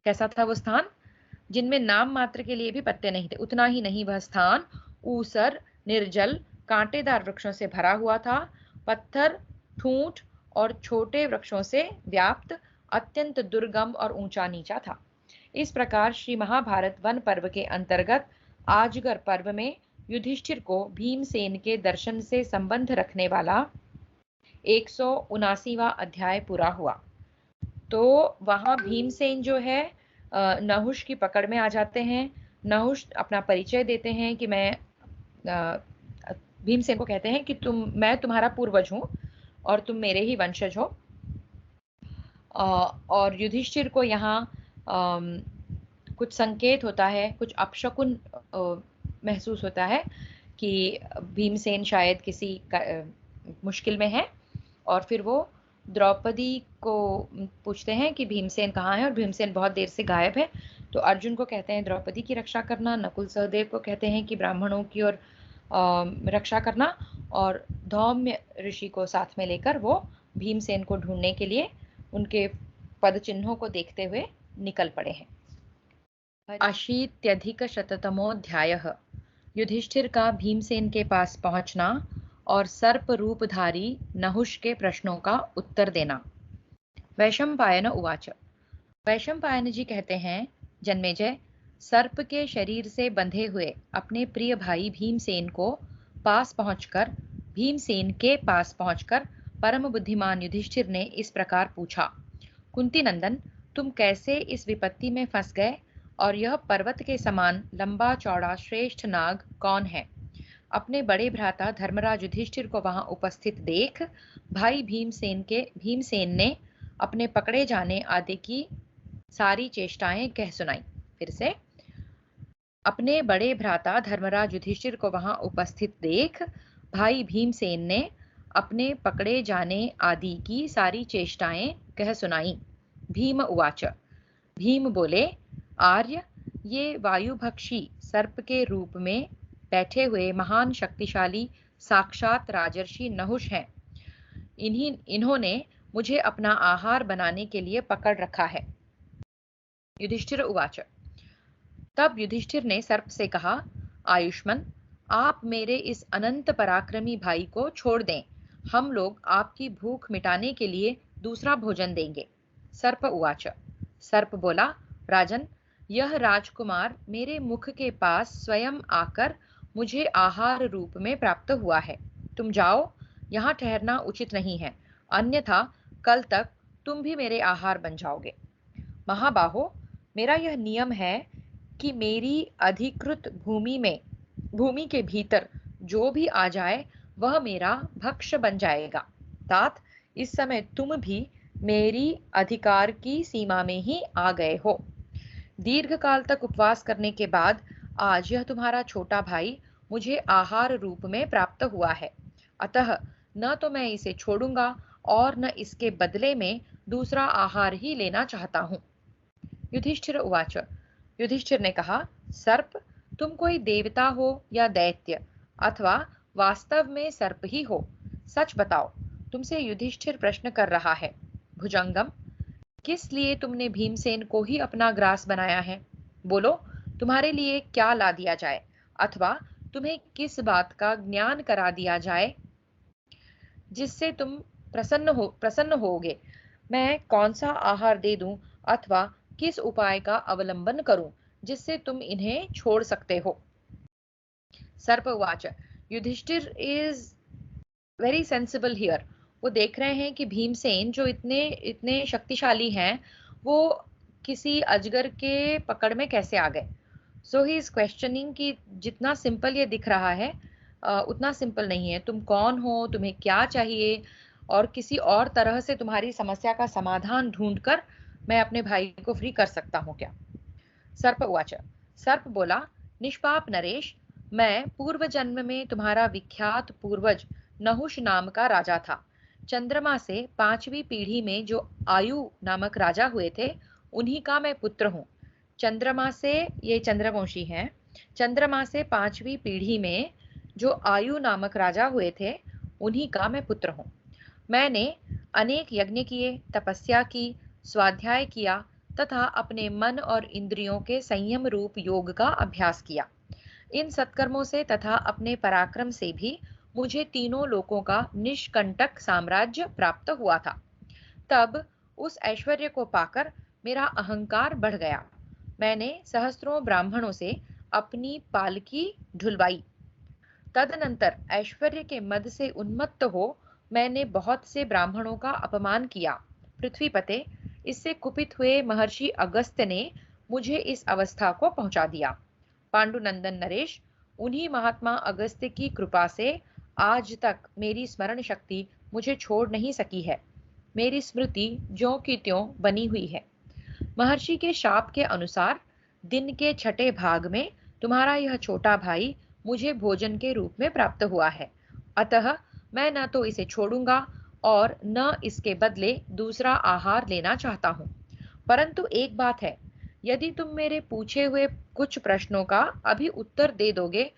[SPEAKER 1] कैसा था वो स्थान? जिनमें नाम मात्र के लिए भी पत्ते नहीं थे। उतना ही नहीं, वह स्थान ऊसर, निर्जल, कांटेदार वृक्षों से भरा हुआ था। पत्थर, ठूंठ और छोटे वृक्षों से व्याप्त अत्यंत दुर्गम और ऊंचा नीचा था। इस प्रकार श्री महाभारत वन पर्व के अंतर्गत आजगर पर्व में युधिष्ठिर को भीमसेन के दर्शन से संबंध रखने वाला 179वां अध्याय पूरा हुआ। तो वहां भीमसेन जो है नहुष की पकड़ में आ जाते हैं। नहुष अपना परिचय देते हैं कि मैं भीमसेन को कहते हैं कि मैं तुम्हारा पूर्वज हूं और तुम मेरे ही वंशज हो। और युधिष्ठिर को यहाँ कुछ संकेत होता है, कुछ अपशकुन महसूस होता है कि भीमसेन शायद किसी मुश्किल में है। और फिर वो द्रौपदी को पूछते हैं कि भीमसेन कहाँ है, और भीमसेन बहुत देर से गायब है। तो अर्जुन को कहते हैं द्रौपदी की रक्षा करना, नकुल सहदेव को कहते हैं कि ब्राह्मणों की ओर रक्षा करना, और धौम्य ऋषि को साथ में लेकर वो भीमसेन को ढूंढने के लिए उनके पद चिन्हों को देखते हुए निकल पड़े हैं। 80-शततमोऽध्यायः। युधिष्ठिर का भीमसेन के पास पहुंचना और सर्प रूपधारी नहुष के प्रश्नों का उत्तर देना। वैशंपायन उवाच। वैशंपायन जी कहते हैं, जन्मेजय, सर्प के शरीर से बंधे हुए अपने प्रिय भाई भीमसेन के पास पहुंचकर परम बुद्धिमान युधिष्ठिर ने इस प्रकार पूछा, कुंती नंदन, तुम कैसे इस विपत्ति में फंस गए, और यह पर्वत के समान लंबा चौड़ा श्रेष्ठ नाग कौन है? अपने बड़े भ्राता धर्मराज युधिष्ठिर को वहां उपस्थित देख भाई भीमसेन ने अपने पकड़े जाने आदि की सारी चेष्टाएं कह सुनाई। फिर से, अपने बड़े भ्राता धर्मराज युधिष्ठिर को वहां उपस्थित देख भाई भीमसेन ने अपने पकड़े जाने आदि की सारी चेष्टाएं कह सुनाई। भीम उवाच। भीम बोले, आर्य, ये वायुभक्षी सर्प के रूप में बैठे हुए महान शक्तिशाली साक्षात राजर्षि नहुष हैं। इन्होंने मुझे अपना आहार बनाने के लिए पकड़ रखा है। युधिष्ठिर उवाच। तब युधिष्ठिर ने सर्प से कहा, आयुष्मन, आप मेरे इस अनंत पराक्रमी भाई को छोड़ दें, हम लोग आपकी भूख मिटाने के लिए दूसरा भोजन देंगे। सर्प उवाच। सर्प बोला, राजन, यह राजकुमार मेरे मुख के पास स्वयं आकर मुझे आहार रूप में प्राप्त हुआ है। तुम जाओ, यहाँ ठहरना उचित नहीं है, अन्यथा कल तक तुम भी मेरे आहार बन जाओगे। महाबाहो, मेरा यह नियम है कि मेरी अधिकृत भूमि के भीतर जो भी आ जाए वह मेरा भक्ष्य बन जाएगा। तात, इस समय तुम भी मेरी अधिकार की सीमा में ही आ गए हो। दीर्घ काल तक उपवास करने के बाद आज यह तुम्हारा छोटा भाई मुझे आहार रूप में प्राप्त हुआ है, अतः न तो मैं इसे छोड़ूंगा और न इसके बदले में दूसरा आहार ही लेना चाहता हूं। युधिष्ठिर उवाच। युधिष्ठिर ने कहा, सर्प, तुम कोई देवता हो या दैत्य, अथवा वास्तव में सर्प ही हो? सच बताओ। तुमसे युधिष्ठिर प्रश्न कर रहा है। भुजंगम, किस लिए तुमने भीमसेन को ही अपना ग्रास बनाया है? बोलो, तुम्हारे लिए क्या ला दिया जाए, अथवा तुम्हें किस बात का ज्ञान करा दिया जाए जिससे तुम प्रसन्न होगे? मैं कौन सा आहार दे दूं, अथवा किस उपाय का अवलंबन करूं जिससे तुम इन्हें छोड़ सकते हो? सर्प उवाच। Yudhishthira is very sensible here. वो देख रहे हैं कि भीमसेन जो इतने इतने शक्तिशाली हैं, वो किसी अजगर के पकड़ में कैसे आ गए। सो ही इज क्वेश्चनिंग कि जितना सिंपल ये दिख रहा है उतना सिंपल नहीं है। तुम कौन हो, तुम्हें क्या चाहिए, और किसी और तरह से तुम्हारी समस्या का समाधान ढूंढकर मैं अपने भाई को फ्री कर सकता हूँ क्या? सर्प उवाच। सर्प बोला, निष्पाप नरेश, मैं पूर्व जन्म में तुम्हारा विख्यात पूर्वज नहुष नाम का राजा था। चंद्रमा से 5वीं पीढ़ी में जो आयु नामक राजा हुए थे, उन्हीं का मैं पुत्र हूँ। चंद्रमा से, ये चंद्रवंशी हैं, चंद्रमा से 5वीं पीढ़ी में जो आयु नामक राजा हुए थे, उन्हीं का मैं पुत्र हूँ। मैंने अनेक यज्ञ किए, तपस्या की, स्वाध्याय किया तथा अपने मन और इंद्रियों के संयम रूप योग का अभ्यास किया। इन सत्कर्मों से तथा अपने पराक्रम से भी मुझे तीनों लोकों का निष्कंटक साम्राज्य प्राप्त हुआ था। तब उस ऐश्वर्य को पाकर मेरा अहंकार बढ़ गया। मैंने सहस्त्रों ब्राह्मणों से अपनी पालकी ढुलवाई। तदनंतर ऐश्वर्य के मद से उन्मत्त हो मैंने बहुत से ब्राह्मणों का अपमान किया। पृथ्वीपते, इससे कुपित हुए महर्षि अगस्त्य ने मुझे इस अवस्था को पहुंचा दिया। पांडुनंदन नरेश, उन्हीं महात्मा अगस्त्य की कृपा से आज तक मेरी स्मरण शक्ति मुझे छोड़ नहीं सकी है। मेरी स्मृति ज्यों की त्यों बनी हुई है। महर्षि के शाप के अनुसार दिन के छठे भाग में तुम्हारा यह छोटा भाई मुझे भोजन के रूप में प्राप्त हुआ है। अतः मैं न तो इसे छोड़ूंगा और न इसके बदले दूसरा आहार लेना चाहता हूँ। परंतु एक बात है, यदि तुम मेरे पूछे हुए कुछ प्रश्नों का अभी उत्तर दे दोगे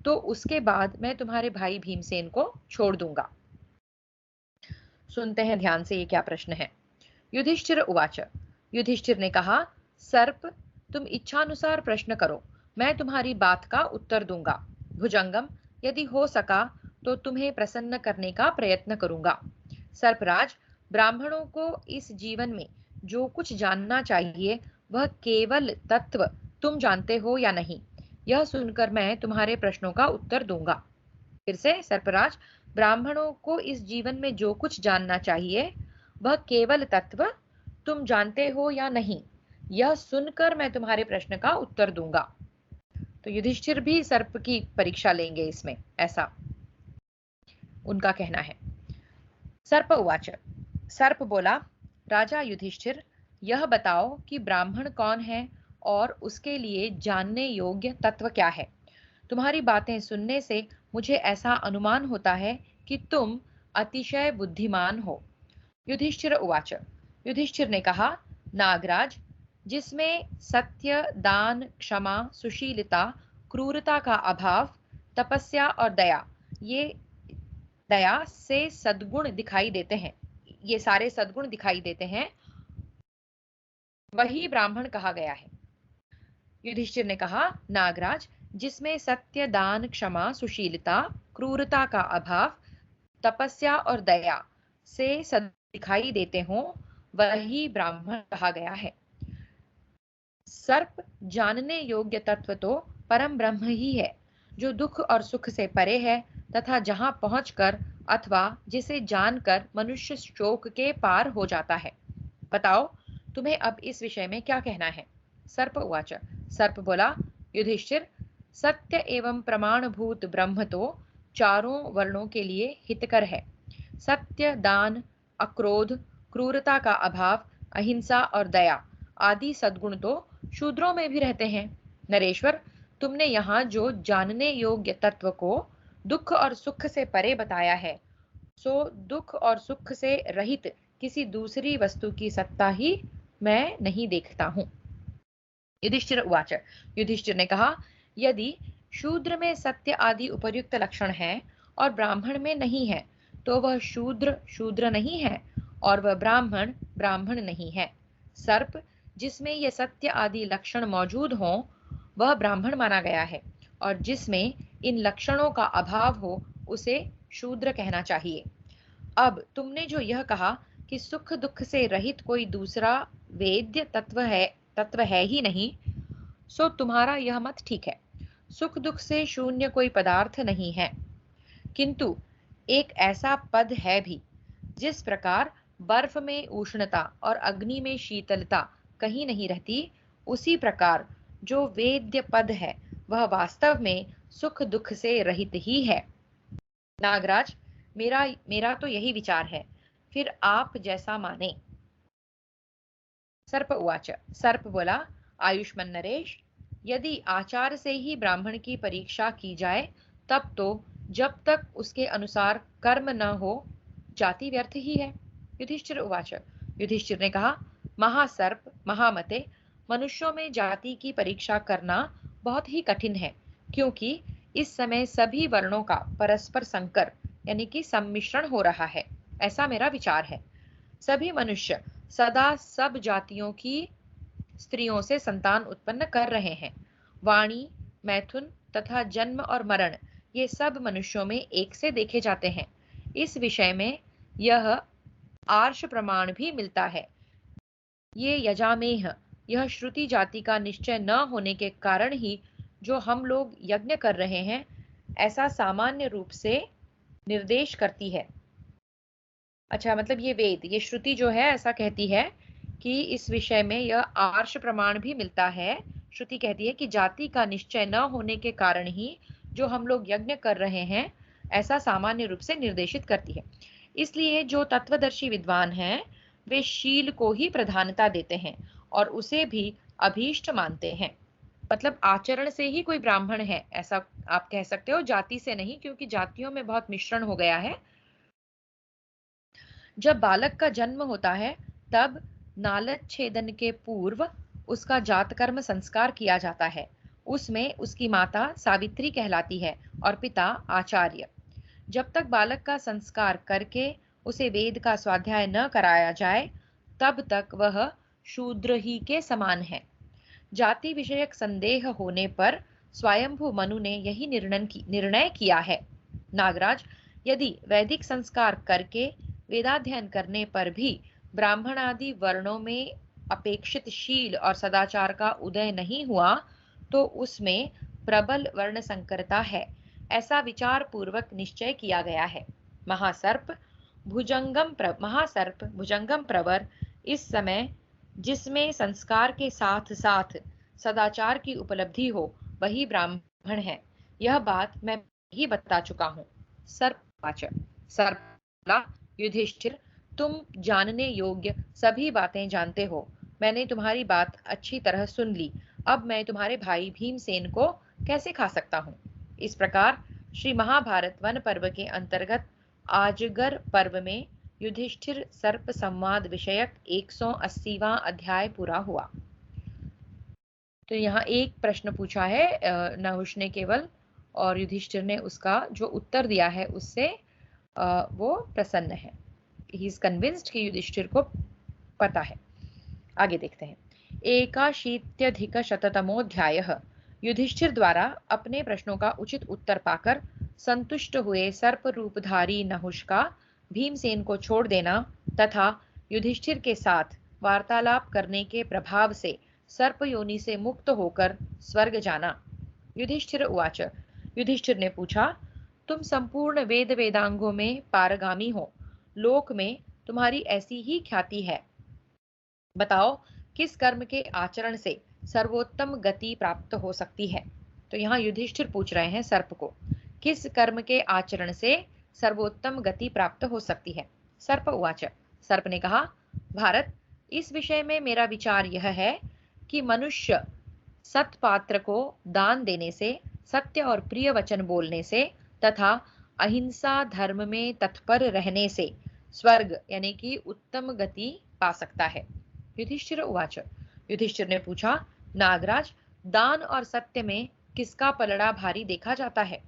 [SPEAKER 1] तो उसके बाद मैं तुम्हारे भाई भीमसेन को छोड़ दूंगा। सुनते हैं ध्यान से ये क्या प्रश्न है। युधिष्ठिर उवाच। युधिष्ठिर ने कहा, सर्प, तुम इच्छानुसार प्रश्न करो, मैं तुम्हारी बात का उत्तर दूंगा। भुजंगम, यदि हो सका तो तुम्हें प्रसन्न करने का प्रयत्न करूंगा। सर्पराज, ब्राह्मणों को इस जीवन में जो कुछ जानना चाहिए वह केवल तत्व तुम जानते हो या नहीं, यह सुनकर मैं तुम्हारे प्रश्नों का उत्तर दूंगा। फिर से सर्पराज, ब्राह्मणों को इस जीवन में जो कुछ जानना चाहिए वह केवल तत्व तुम जानते हो या नहीं, यह सुनकर मैं तुम्हारे प्रश्न का उत्तर दूंगा। तो युधिष्ठिर भी सर्प की परीक्षा लेंगे इसमें, ऐसा उनका कहना है। सर्प उवाच। सर्प बोला, राजा युधिष्ठिर, यह बताओ कि ब्राह्मण कौन है और उसके लिए जानने योग्य तत्व क्या है। तुम्हारी बातें सुनने से मुझे ऐसा अनुमान होता है कि तुम अतिशय बुद्धिमान हो। युधिष्ठिर उवाच। युधिष्ठिर ने कहा, नागराज, जिसमें सत्य, दान, क्षमा, सुशीलता, क्रूरता का अभाव, तपस्या और दया से सद्गुण दिखाई देते हैं, ये सारे सद्गुण दिखाई देते हैं, वही ब्राह्मण कहा गया है। युधिष्ठिर ने कहा, नागराज, जिसमें सत्य, दान, क्षमा, सुशीलता, क्रूरता का अभाव, तपस्या और दया से सद्गुण दिखाई देते हों, वही ब्राह्मण कहा गया है। सर्प, जानने योग्य तत्व तो परम ब्रह्म ही है, जो दुख और सुख से परे है तथा जहां पहुंचकर अथवा जिसे जानकर मनुष्य शोक के पार हो जाता है। बताओ, तुम्हें अब इस विषय में क्या कहना है। सर्प उवाच। सर्प बोला, युधिष्ठिर, सत्य एवं प्रमाणभूत ब्रह्म तो चारों वर्णों के लिए हितकर है। सत्य, दान, अक्रोध, क्रूरता का अभाव, अहिंसा और दया आदि सद्गुण तो शूद्रों में भी रहते हैं। नरेश्वर, तुमने यहाँ जो जानने योग्य तत्व को दुख और सुख से परे बताया है, सो दुख और सुख से रहित किसी दूसरी वस्तु की सत्ता ही मैं नहीं देखता हूँ। युधिष्ठिर उवाच। युधिष्ठिर ने कहा, यदि शूद्र में सत्य आदि उपर्युक्त लक्षण है और ब्राह्मण में नहीं है, तो वह शूद्र शूद्र नहीं है और वह ब्राह्मण ब्राह्मण नहीं है। सर्प, जिसमें ये सत्य आदि लक्षण मौजूद हों, वह ब्राह्मण माना गया है, और जिसमें इन लक्षणों का अभाव हो उसे शूद्र कहना चाहिए। अब तुमने जो यह कहा कि सुख दुख से रहित कोई दूसरा वेद्य तत्व है ही नहीं, सो तुम्हारा यह मत ठीक है। सुख दुख से शून्य कोई पदार्थ नहीं है, किंतु एक ऐसा पद है भी। जिस प्रकार बर्फ में उष्णता और अग्नि में शीतलता कहीं नहीं रहती, उसी प्रकार जो वेद्य पद है वह वास्तव में सुख दुख से रहित ही है। नागराज, मेरा तो यही विचार है, फिर आप जैसा माने। सर्प उवाच। सर्प बोला, आयुष्मान नरेश, यदि आचार से ही ब्राह्मण की परीक्षा की जाए, तब तो जब तक उसके अनुसार कर्म न हो, जाति व्यर्थ ही है। युधिष्ठिर उवाच। युधिष्ठिर ने कहा, महासर्प, महामते, मनुष्यों में जाति की परीक्षा करना बहुत ही कठिन है, क्योंकि इस समय सभी वर्णों का परस्पर संकर यानी कि सम्मिश्रण हो रहा है, ऐसा मेरा विचार है। सभी मनुष्य सदा सब जातियों की स्त्रियों से संतान उत्पन्न कर रहे हैं। वाणी, मैथुन तथा जन्म और मरण, ये सब मनुष्यों में एक से देखे जाते हैं। इस विषय में यह आर्ष प्रमाण भी मिलता है ये यजामेह, यह श्रुति जाति का निश्चय न होने के कारण ही जो हम लोग यज्ञ कर रहे हैं, ऐसा सामान्य रूप से निर्देश करती है। अच्छा, मतलब ये वेद, ये श्रुति जो है ऐसा कहती है कि इस विषय में यह आर्ष प्रमाण भी मिलता है। श्रुति कहती है कि जाति का निश्चय न होने के कारण ही जो हम लोग यज्ञ कर रहे हैं, ऐसा सामान्य रूप से निर्देशित करती है। इसलिए जो तत्वदर्शी विद्वान हैं, वे शील को ही प्रधानता देते हैं और उसे भी अभीष्ट मानते हैं। मतलब आचरण से ही कोई ब्राह्मण है, ऐसा आप कह सकते हो, जाति से नहीं, क्योंकि जातियों में बहुत मिश्रण हो गया है। जब बालक का जन्म होता है, तब नालच छेदन के पूर्व उसका जातकर्म संस्कार किया जाता है। उसमें उसकी माता सावित्री कहलाती है और पिता आचार्य। जब तक बालक का संस्कार करके उसे वेद का स्वाध्याय न कराया जाए, तब तक वह शूद्र ही के समान है। जाति विषयक संदेह होने पर स्वयंभू मनु ने यही निर्णय किया है। नागराज, यदि वैदिक संस्कार करके वेदाध्ययन करने पर भी ब्राह्मण आदि वर्णों में अपेक्षित शील और सदाचार का उदय नहीं हुआ, तो उसमें प्रबल वर्ण संकरता है, ऐसा विचार पूर्वक निश्चय किया गया है। महासर्प भुजंगम प्रवर इस समय जिसमें संस्कार के साथ साथ सदाचार की उपलब्धि हो, वही ब्राह्मण है। यह बात मैं ही बता चुका हूँ। सर्पवाच, सर्प बोला, युधिष्ठिर, तुम जानने योग्य सभी बातें जानते हो। मैंने तुम्हारी बात अच्छी तरह सुन ली। अब मैं तुम्हारे भाई भीमसेन को कैसे खा सकता हूँ। इस प्रकार श्री महाभारत वन पर्व के अंतर्गत आजगर पर्व में युधिष्ठिर सर्प संवाद विषयक 180वां अध्याय पूरा हुआ। तो यहाँ एक प्रश्न पूछा है नहुष ने केवल, और युधिष्ठिर ने उसका जो उत्तर दिया है उससे वो प्रसन्न है। ही इज कन्विंस्ड कि युधिष्ठिर को पता है। आगे देखते हैं। 81 युधिष्ठिर द्वारा अपने प्रश्नों का उचित उत्तर पाकर संतुष्ट हुए सर्प रूपधारी नहुष का भीमसेन को छोड़ देना तथा युधिष्ठिर के साथ वार्तालाप करने के प्रभाव से सर्प योनि से मुक्त होकर स्वर्ग जाना। युधिष्ठिर उवाच, युधिष्ठिर ने पूछा, तुम संपूर्ण वेद वेदांगों में पारगामी हो, लोक में तुम्हारी ऐसी ही ख्याति है। बताओ, किस कर्म के आचरण से सर्वोत्तम गति प्राप्त हो सकती है। तो यहाँ युधिष्ठिर पूछ रहे हैं सर्प को, किस कर्म के आचरण से सर्वोत्तम गति प्राप्त हो सकती है। सर्प उवाच, सर्प ने कहा, भारत, इस विषय में मेरा विचार यह है कि मनुष्य सत्पात्र को दान देने से, सत्य और प्रिय वचन बोलने से तथा अहिंसा धर्म में तत्पर रहने से स्वर्ग यानी कि उत्तम गति पा सकता है। युधिष्ठिर उवाच, युधिष्ठिर ने पूछा, नागराज, दान और सत्य में किसका पलड़ा भारी देखा जाता है।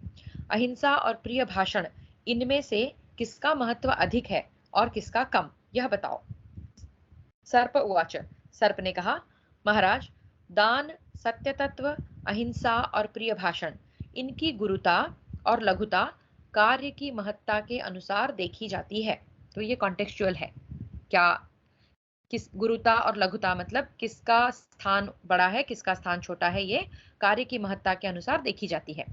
[SPEAKER 1] अहिंसा और प्रिय भाषण, इनमें से किसका महत्व अधिक है और किसका कम, यह बताओ। सर्प उवाच, सर्प ने कहा, महाराज, दान, सत्य तत्व, अहिंसा और प्रिय भाषण, इनकी गुरुता और लघुता कार्य की महत्ता के अनुसार देखी जाती है। तो ये कॉन्टेक्चुअल है क्या, किस गुरुता और लघुता मतलब किसका स्थान बड़ा है किसका स्थान छोटा है, ये कार्य की महत्ता के अनुसार देखी जाती है।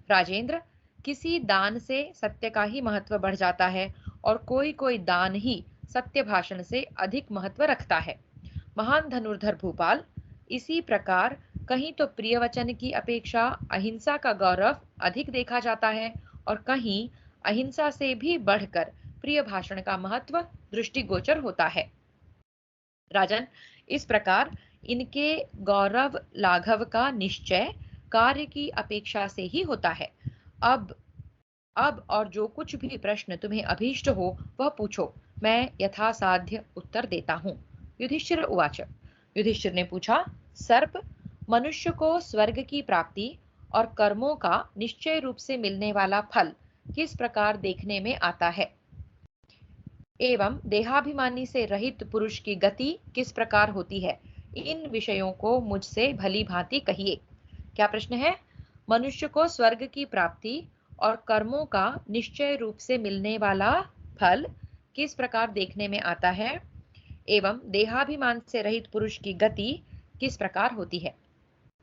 [SPEAKER 1] राजेंद्र, किसी दान से सत्य का ही महत्व बढ़ जाता है और कोई कोई दान ही सत्य भाषण से अधिक महत्व रखता है। महान धनुर्धर भूपाल, इसी प्रकार कहीं तो प्रिय वचन की अपेक्षा अहिंसा का गौरव अधिक देखा जाता है और कहीं अहिंसा से भी बढ़कर प्रिय भाषण का महत्व दृष्टिगोचर होता है। राजन, इस प्रकार इनके गौरव लाघव का निश्चय कार्य की अपेक्षा से ही होता है। अब और जो कुछ भी प्रश्न तुम्हें अभीष्ट हो वह पूछो, मैं यथासाध्य उत्तर देता हूँ। युधिष्ठिर उवाच, युधिष्ठिर ने पूछा, सर्प, मनुष्य को स्वर्ग की प्राप्ति और कर्मों का निश्चय रूप से मिलने वाला फल किस प्रकार देखने में आता है, एवं देहाभिमानी से रहित पुरुष की गति किस प्रकार होती है, इन विषयों को मुझसे भली भांति कहिए। क्या प्रश्न है। मनुष्य को स्वर्ग की प्राप्ति और कर्मों का निश्चय रूप से मिलने वाला फल किस प्रकार देखने में आता है, एवं देहाभिमान से रहित पुरुष की गति किस प्रकार होती है?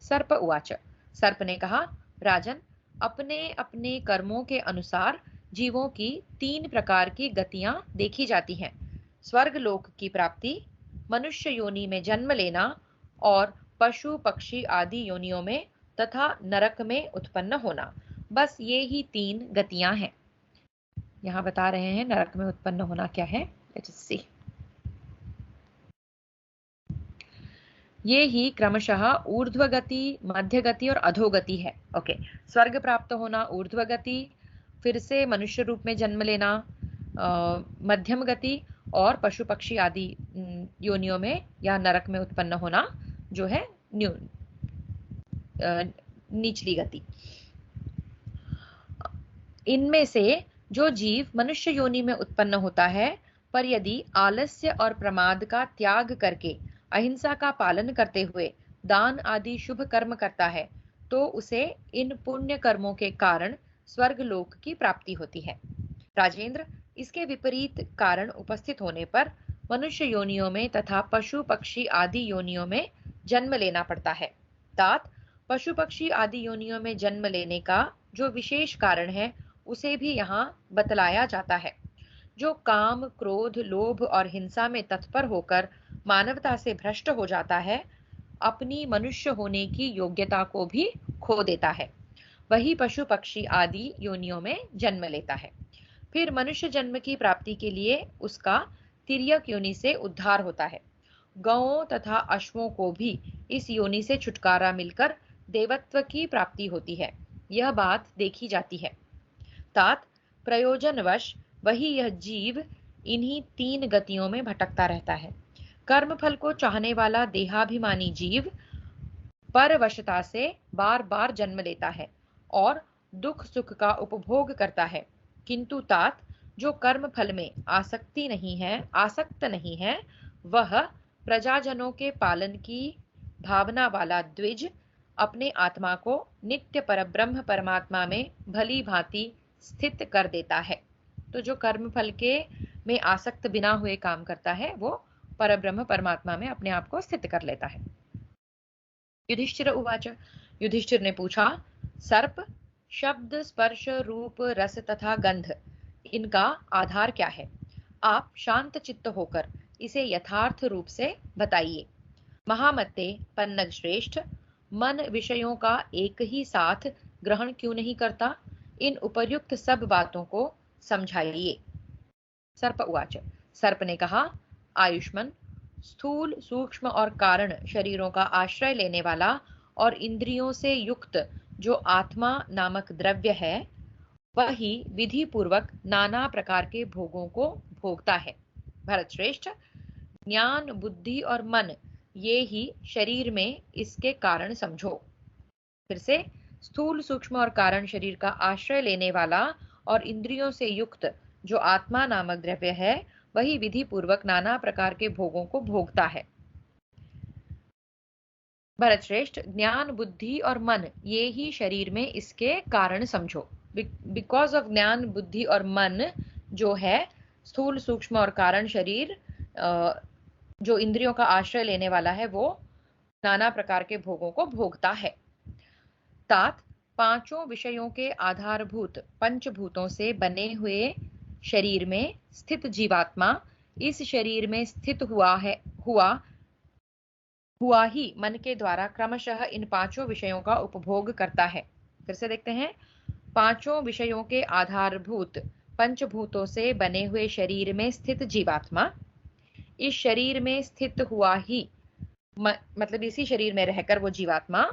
[SPEAKER 1] सर्प उवाच। सर्प ने कहा, राजन, अपने अपने कर्मों के अनुसार जीवों की 3 प्रकार की गतियां देखी जाती हैं। स्वर्ग लोक की प्राप्ति, मनुष्य योनि में जन्म लेना और पशु पक्षी आदि योनियों में तथा नरक में उत्पन्न होना। बस ये ही 3 गतियां हैं। यहाँ बता रहे हैं नरक में उत्पन्न होना क्या है। Let's see. ये ही क्रमशः ऊर्ध्व गति, मध्य गति और अधोगति है। ओके, स्वर्ग प्राप्त होना ऊर्ध्व गति, फिर से मनुष्य रूप में जन्म लेना मध्यम गति, और पशु पक्षी आदि योनियों में या नरक में उत्पन्न होना जो है निचली गति। इनमें से जो जीव मनुष्य योनि में उत्पन्न होता है, पर यदि आलस्य और प्रमाद का त्याग करके अहिंसा का पालन करते हुए दान आदि शुभ कर्म करता है, तो उसे इन पुण्य कर्मों के कारण स्वर्ग लोक की प्राप्ति होती है। राजेंद्र, इसके विपरीत कारण उपस्थित होने पर मनुष्य योनियों में तथा पशु पक्षी आदि योनियों में जन्म लेना पड़ता है। तात, पशु पक्षी आदि योनियों में जन्म लेने का जो विशेष कारण है, उसे भी यहाँ बतलाया जाता है। जो काम, क्रोध, लोभ और हिंसा में तत्पर होकर मानवता से भ्रष्ट हो जाता है, अपनी मनुष्य होने की योग्यता को भी खो देता है, वही पशु पक्षी आदि योनियों में जन्म लेता है। फिर मनुष्य जन्म की प्राप्ति के लिए उसका तिर्यक योनि से उद्धार होता है। गौओं तथा अश्वों को भी इस योनि से छुटकारा मिलकर देवत्व की प्राप्ति होती है। यह बात देखी जाती है। तात, प्रयोजनवश वही यह जीव इन्हीं 3 गतियों में भटकता रहता है। कर्म फल को चाहने वाला देहाभिमानी जीव परवशता से बार बार जन्म लेता है और दुख सुख का उपभोग करता है, किंतु तात, जो कर्म फल में आसक्त नहीं है, वह प्रजाजनों के पालन की भावना वाला द्विज अपने आत्मा को नित्य परब्रह्म परमात्मा में भली भांति स्थित कर देता है। तो जो कर्म फल के में आसक्त बिना हुए काम करता है, वो परब्रह्म परमात्मा में अपने आप को स्थित कर लेता है। युधिष्ठिर उवाच। युधिष्ठिर ने पूछा, सर्प, शब्द, स्पर्श, रूप, रस तथा गंध, इनका आधार क्या है? आप शांत चित्त होकर इसे यथार्थ रूप से बताइए। महामते पन्नग श्रेष्ठ, मन विषयों का एक ही साथ ग्रहण क्यों नहीं करता? इन उपर्युक्त सब बातों को समझाइए। सर्प उवाच। सर्प ने कहा, आयुष्मन, स्थूल, सूक्ष्म और कारण शरीरों का आश्रय लेने वाला और इंद्रियों से युक्त जो आत्मा नामक द्रव्य है, वही विधि पूर्वक नाना प्रकार के भोगों को भोगता है। भरत श्रेष्ठ, ज्ञान, बुद्धि और मन, ये ही शरीर में इसके कारण समझो। फिर से, स्थूल, सूक्ष्म और कारण शरीर का आश्रय लेने वाला और इंद्रियों से युक्त जो आत्मा नामक द्रव्य है, वही विधि पूर्वक नाना प्रकार के भोगों को भोगता है। भरत श्रेष्ठ, ज्ञान, बुद्धि और मन, ये ही शरीर में इसके कारण समझो। बिकॉज ऑफ ज्ञान, बुद्धि और मन जो है, स्थूल, सूक्ष्म और कारण शरीर जो इंद्रियों का आश्रय लेने वाला है, वो नाना प्रकार के भोगों को भोगता है। तात, 5 विषयों के आधारभूत पंचभूतों से बने हुए शरीर में स्थित जीवात्मा इस शरीर में स्थित हुआ ही मन के द्वारा क्रमशः इन 5 विषयों का उपभोग करता है। फिर से देखते हैं। 5 विषयों के आधारभूत पंचभूतों से बने हुए शरीर में स्थित जीवात्मा इस शरीर में स्थित हुआ ही मतलब इसी शरीर में रहकर वो जीवात्मा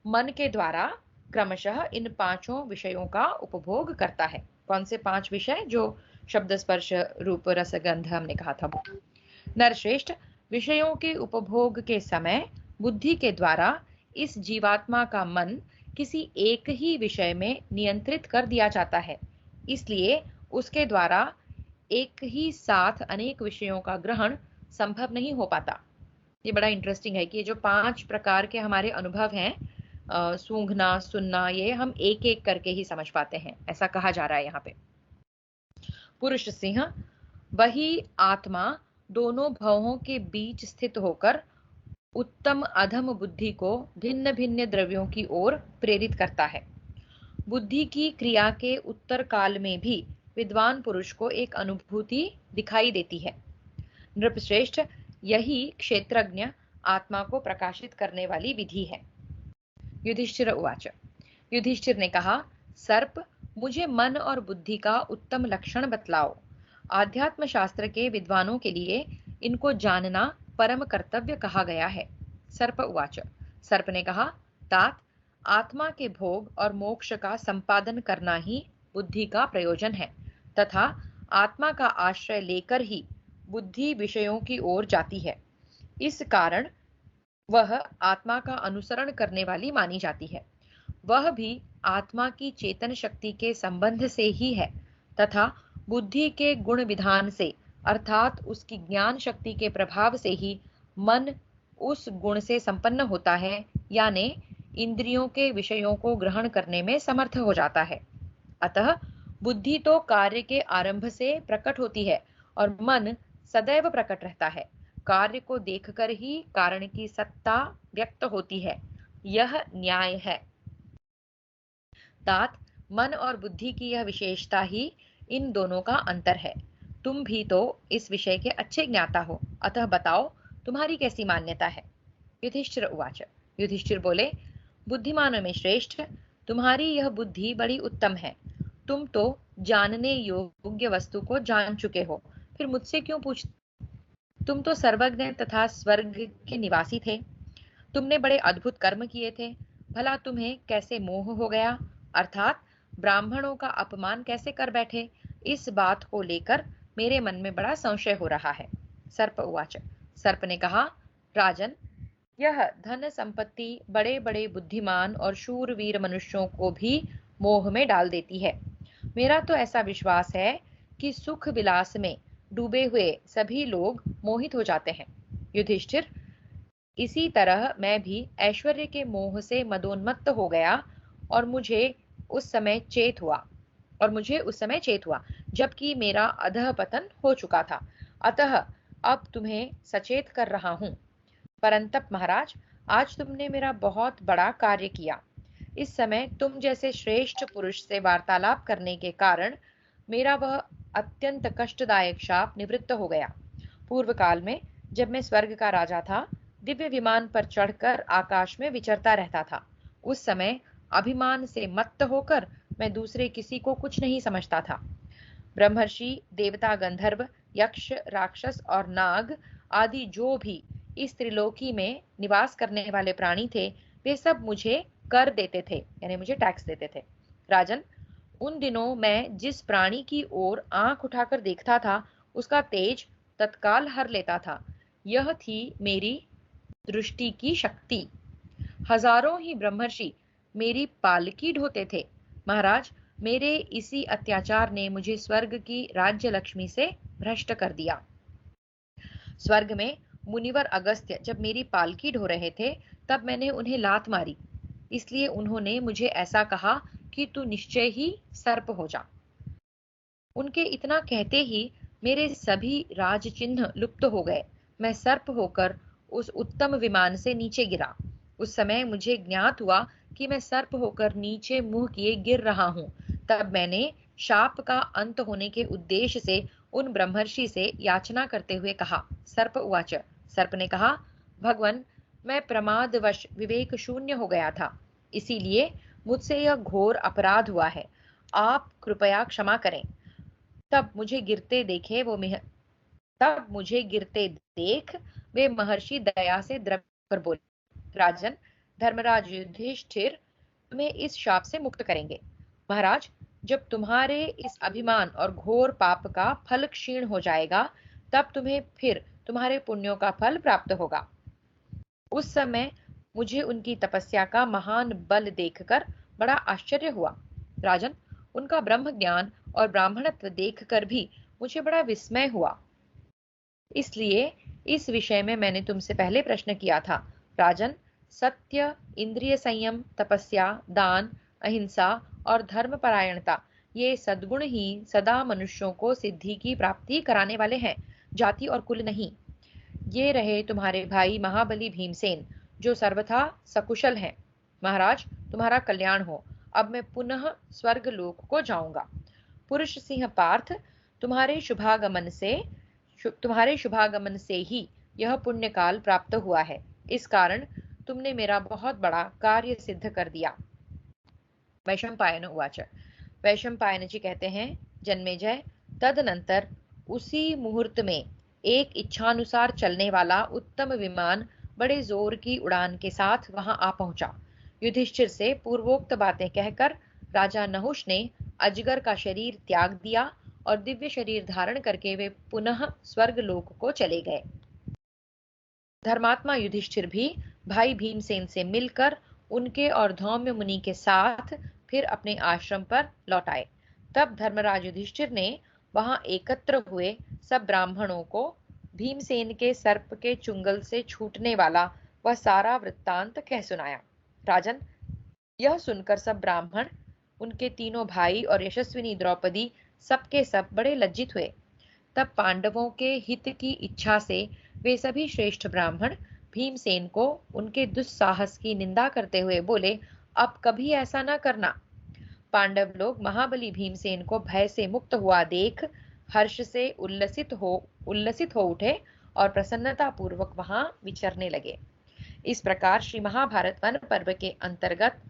[SPEAKER 1] मन के द्वारा क्रमशः इन 5 विषयों का उपभोग करता है। कौन से 5 विषय? जो शब्द, स्पर्श, रूप, रस, गंध हमने कहा था। नरश्रेष्ठ, विषयों के उपभोग के समय बुद्धि के द्वारा इस जीवात्मा का मन किसी एक ही विषय में नियंत्रित कर दिया जाता है, इसलिए उसके द्वारा एक ही साथ अनेक विषयों का ग्रहण संभव नहीं हो पाता। ये बड़ा इंटरेस्टिंग है कि ये जो 5 प्रकार के हमारे अनुभव हैं, सूंघना, सुनना, ये हम एक एक करके ही समझ पाते हैं, ऐसा कहा जा रहा है यहाँ पे। पुरुष सिंह, वही आत्मा दोनों भवों के बीच स्थित होकर उत्तम अधम बुद्धि को भिन्न भिन्न द्रव्यों की ओर प्रेरित करता है। बुद्धि की क्रिया के उत्तर काल में भी विद्वान पुरुष को एक अनुभूति दिखाई देती है। नृपश्रेष्ठ, यही क्षेत्रज्ञ आत्मा को प्रकाशित करने वाली विधि है। युधिष्ठिर उवाच। युधिष्ठिर ने कहा, सर्प, मुझे मन और बुद्धि का उत्तम लक्षण बतलाओ। आध्यात्म शास्त्र के विद्वानों के लिए इनको जानना परम कर्तव्य कहा गया है। सर्प उवाच। सर्प ने कहा, तात, आत्मा के भोग और मोक्ष का संपादन करना ही बुद्धि का प्रयोजन है तथा आत्मा का आश्रय लेकर ही बुद्धि विषयों की ओर जाती है। इस कारण वह आत्मा का अनुसरण करने वाली मानी जाती है। वह भी आत्मा की चेतन शक्ति के संबंध से ही है तथा बुद्धि के गुण विधान से अर्थात उसकी ज्ञान शक्ति के प्रभाव से ही मन उस गुण से संपन्न होता है, यानी इंद्रियों के विषयों को ग्रहण करने में समर्थ हो जाता है। अतः बुद्धि तो कार्य के आरंभ से प्रकट होती है और मन सदैव प्रकट रहता है। कार्य को देखकर ही कारण की सत्ता व्यक्त होती है, यह न्याय है। तात, मन और बुद्धि की यह विशेषता ही इन दोनों का अंतर है। तुम भी तो इस विषय के अच्छे ज्ञाता हो, अतः बताओ तुम्हारी कैसी मान्यता है। युधिष्ठिर उवाच। युधिष्ठिर बोले, बुद्धिमानों में श्रेष्ठ, तुम्हारी यह बुद्धि बड़ी उत्तम है। तुम तो जानने योग्य वस्तु को जान चुके हो, फिर मुझसे क्यों पूछते? तुम तो सर्वज्ञ तथा स्वर्ग के निवासी थे। तुमने बड़े अद्भुत कर्म किए थे। भला तुम्हें कैसे मोह हो गया, अर्थात ब्राह्मणों का अपमान कैसे कर बैठे? इस बात को लेकर मेरे मन में बड़ा संशय हो रहा है। सर्प उवाच। सर्प ने कहा, राजन, यह धन संपत्ति बड़े बड़े बुद्धिमान और शूरवीर मनुष्यों को भी मोह में डाल देती है। मेरा तो ऐसा विश्वास है कि सुख विलास में डूबे हुए सभी लोग मोहित हो जाते हैं। युधिष्ठिर, इसी तरह मैं भी ऐश्वर्य के मोह से मदोन्मत्त हो गया और मुझे उस समय चेत हुआ जबकि मेरा अधः पतन हो चुका था। अतः अब तुम्हें सचेत कर रहा हूं। परंतप महाराज, आज तुमने मेरा बहुत बड़ा कार्य किया। इस समय तुम जैसे श्रेष्ठ पुरुष से वार्तालाप करने के कारण मेरा वह अत्यंत कष्टदायक शाप निवृत्त हो गया। पूर्व काल में जब मैं स्वर्ग का राजा था, दिव्य विमान पर चढ़कर आकाश में विचरता रहता था। उस समय अभिमान से मत्त होकर मैं दूसरे किसी को कुछ नहीं समझता था। ब्रह्मर्षि, देवता, गंधर्व, यक्ष, राक्षस और नाग आदि जो भी इस त्रिलोकी में निवास करने वाले प्राणी थे, वे सब मुझे कर देते थे, यानी मुझे टैक्स देते थे। राजन, उन दिनों मैं जिस प्राणी की ओर आंख उठाकर देखता था, उसका तेज तत्काल हर लेता था। यह थी मेरी दृष्टि की शक्ति। हजारों ही ब्रह्मर्षि मेरी पालकी ढोते थे। महाराज, मेरे इसी अत्याचार ने मुझे स्वर्ग की राज्य लक्ष्मी से भ्रष्ट कर दिया। स्वर्ग में मुनिवर अगस्त्य जब मेरी पालकी ढो रहे थे, तब मैंने उन्हें लात मारी। इसलिए उन्होंने मुझे ऐसा कहा कि तू निश्चय ही सर्प हो जा। उनके इतना कहते ही मेरे सभी राज चिन्ह लुप्त हो गए। मैं सर्प होकर उस उत्तम विमान से नीचे गिरा। उस समय मुझे ज्ञात हुआ कि मैं सर्प होकर नीचे मुंह किए गिर रहा हूं। तब मैंने शाप का अंत होने के उद्देश्य से उन ब्रह्मर्षि से याचना करते हुए कहा। सर्प उवाच। सर्प ने कहा, भगवन, मैं प्रमादवश विवेक शून्य हो गया था, इसीलिए मुझसे यह घोर अपराध हुआ है। आप कृपया क्षमा करें। तब मुझे गिरते देख वे महर्षि दया से द्रव कर बोले, राजन, धर्मराज युधिष्ठिर तुम्हें इस शाप से मुक्त करेंगे। महाराज, जब तुम्हारे इस अभिमान और घोर पाप का फल क्षीण हो जाएगा, तब तुम्हें फिर तुम्हारे पुण्यों का फल प्राप्त होगा। उस समय मुझे उनकी तपस्या का महान बल देखकर बड़ा आश्चर्य हुआ। राजन, उनका ब्रह्म ज्ञान और ब्राह्मणत्व देखकर भी मुझे बड़ा विस्मय हुआ। इसलिए इस विषय में मैंने तुमसे पहले प्रश्न किया था। राजन, सत्य, इंद्रिय संयम, तपस्या, दान, अहिंसा और धर्मपरायणता, ये सद्गुण ही सदा मनुष्यों को सिद्धि की प्राप्ति कराने वाले हैं। जाति और कुल नहीं। ये रहे तुम्हारे भाई महाबली भीमसेन, जो सर्वथा सकुशल हैं। महाराज, तुम्हारा कल्याण हो। अब मैं पुनः स्वर्ग लोक को जाऊंगा। पुरुष सिंह पार्थ, तुम्हारे शुभागमन से तुम्हारे शुभागमन से ही यह पुण्य काल प्राप्त हुआ है। इस कारण तुमने मेरा बहुत बड़ा कार्य सिद्ध कर दिया। वैशंपायन उवाच। वैशंपायन जी कहते हैं, जन्मेजय, तदनंतर उसी मुहूर्त में एक इच्छानुसार चलने वाला उत्तम विमान बड़े जोर की उड़ान के साथ वहां आ पहुंचा। युधिष्ठिर से पूर्वोक्त बातें कहकर राजा नहुष ने अजगर का शरीर त्याग दिया और दिव्य शरीर धारण करके वे पुनः स्वर्ग लोक को चले गए। धर्मात्मा युधिष्ठिर भी भाई भीमसेन से मिलकर उनके और धौम्य मुनि के साथ फिर अपने आश्रम पर लौट आए। तब धर्मराज युधिष्ठिर ने वहां एकत्र हुए सब ब्राह्मणों को भीमसेन के सर्प के चुंगल से छूटने वाला वह सारा वृत्तांत कह सुनाया। राजन, यह सुनकर सब ब्राह्मण, उनके तीनों भाई और यशस्विनी द्रौपदी सबके सब बड़े लज्जित हुए। तब पांडवों के हित की इच्छा से वे सभी श्रेष्ठ ब्राह्मण भीमसेन को उनके दुस्साहस की निंदा करते हुए बोले, अब कभी ऐसा न करना। पांडव लोग महाबली भीमसेन को भय से मुक्त हुआ देख हर्ष से उल्लसित हो उठे और प्रसन्नता पूर्वक वहां विचरने लगे। इस प्रकार श्री महाभारत वन पर्व के अंतर्गत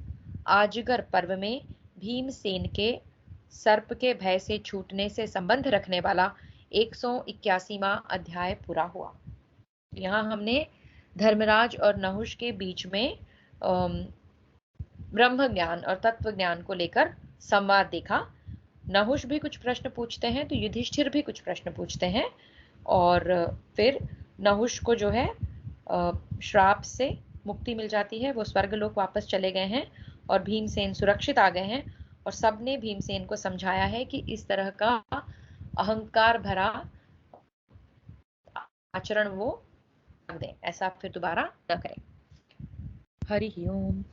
[SPEAKER 1] आजगर पर्व में भीमसेन के सर्प के भय से छूटने से संबंध रखने वाला 181वां अध्याय पूरा हुआ। यहाँ हमने धर्मराज और नहुष के बीच में ब्रह्म ज्ञान और तत्व ज्ञान को लेकर संवाद देखा। नहुष भी कुछ प्रश्न पूछते हैं तो युधिष्ठिर भी कुछ प्रश्न पूछते हैं, और फिर नहुष को जो है श्राप से मुक्ति मिल जाती है। वो स्वर्गलोक वापस चले गए हैं और भीमसेन सुरक्षित आ गए हैं, और सबने भीमसेन को समझाया है कि इस तरह का अहंकार भरा आचरण वो दें, ऐसा फिर दोबारा न करें। हरि ओम।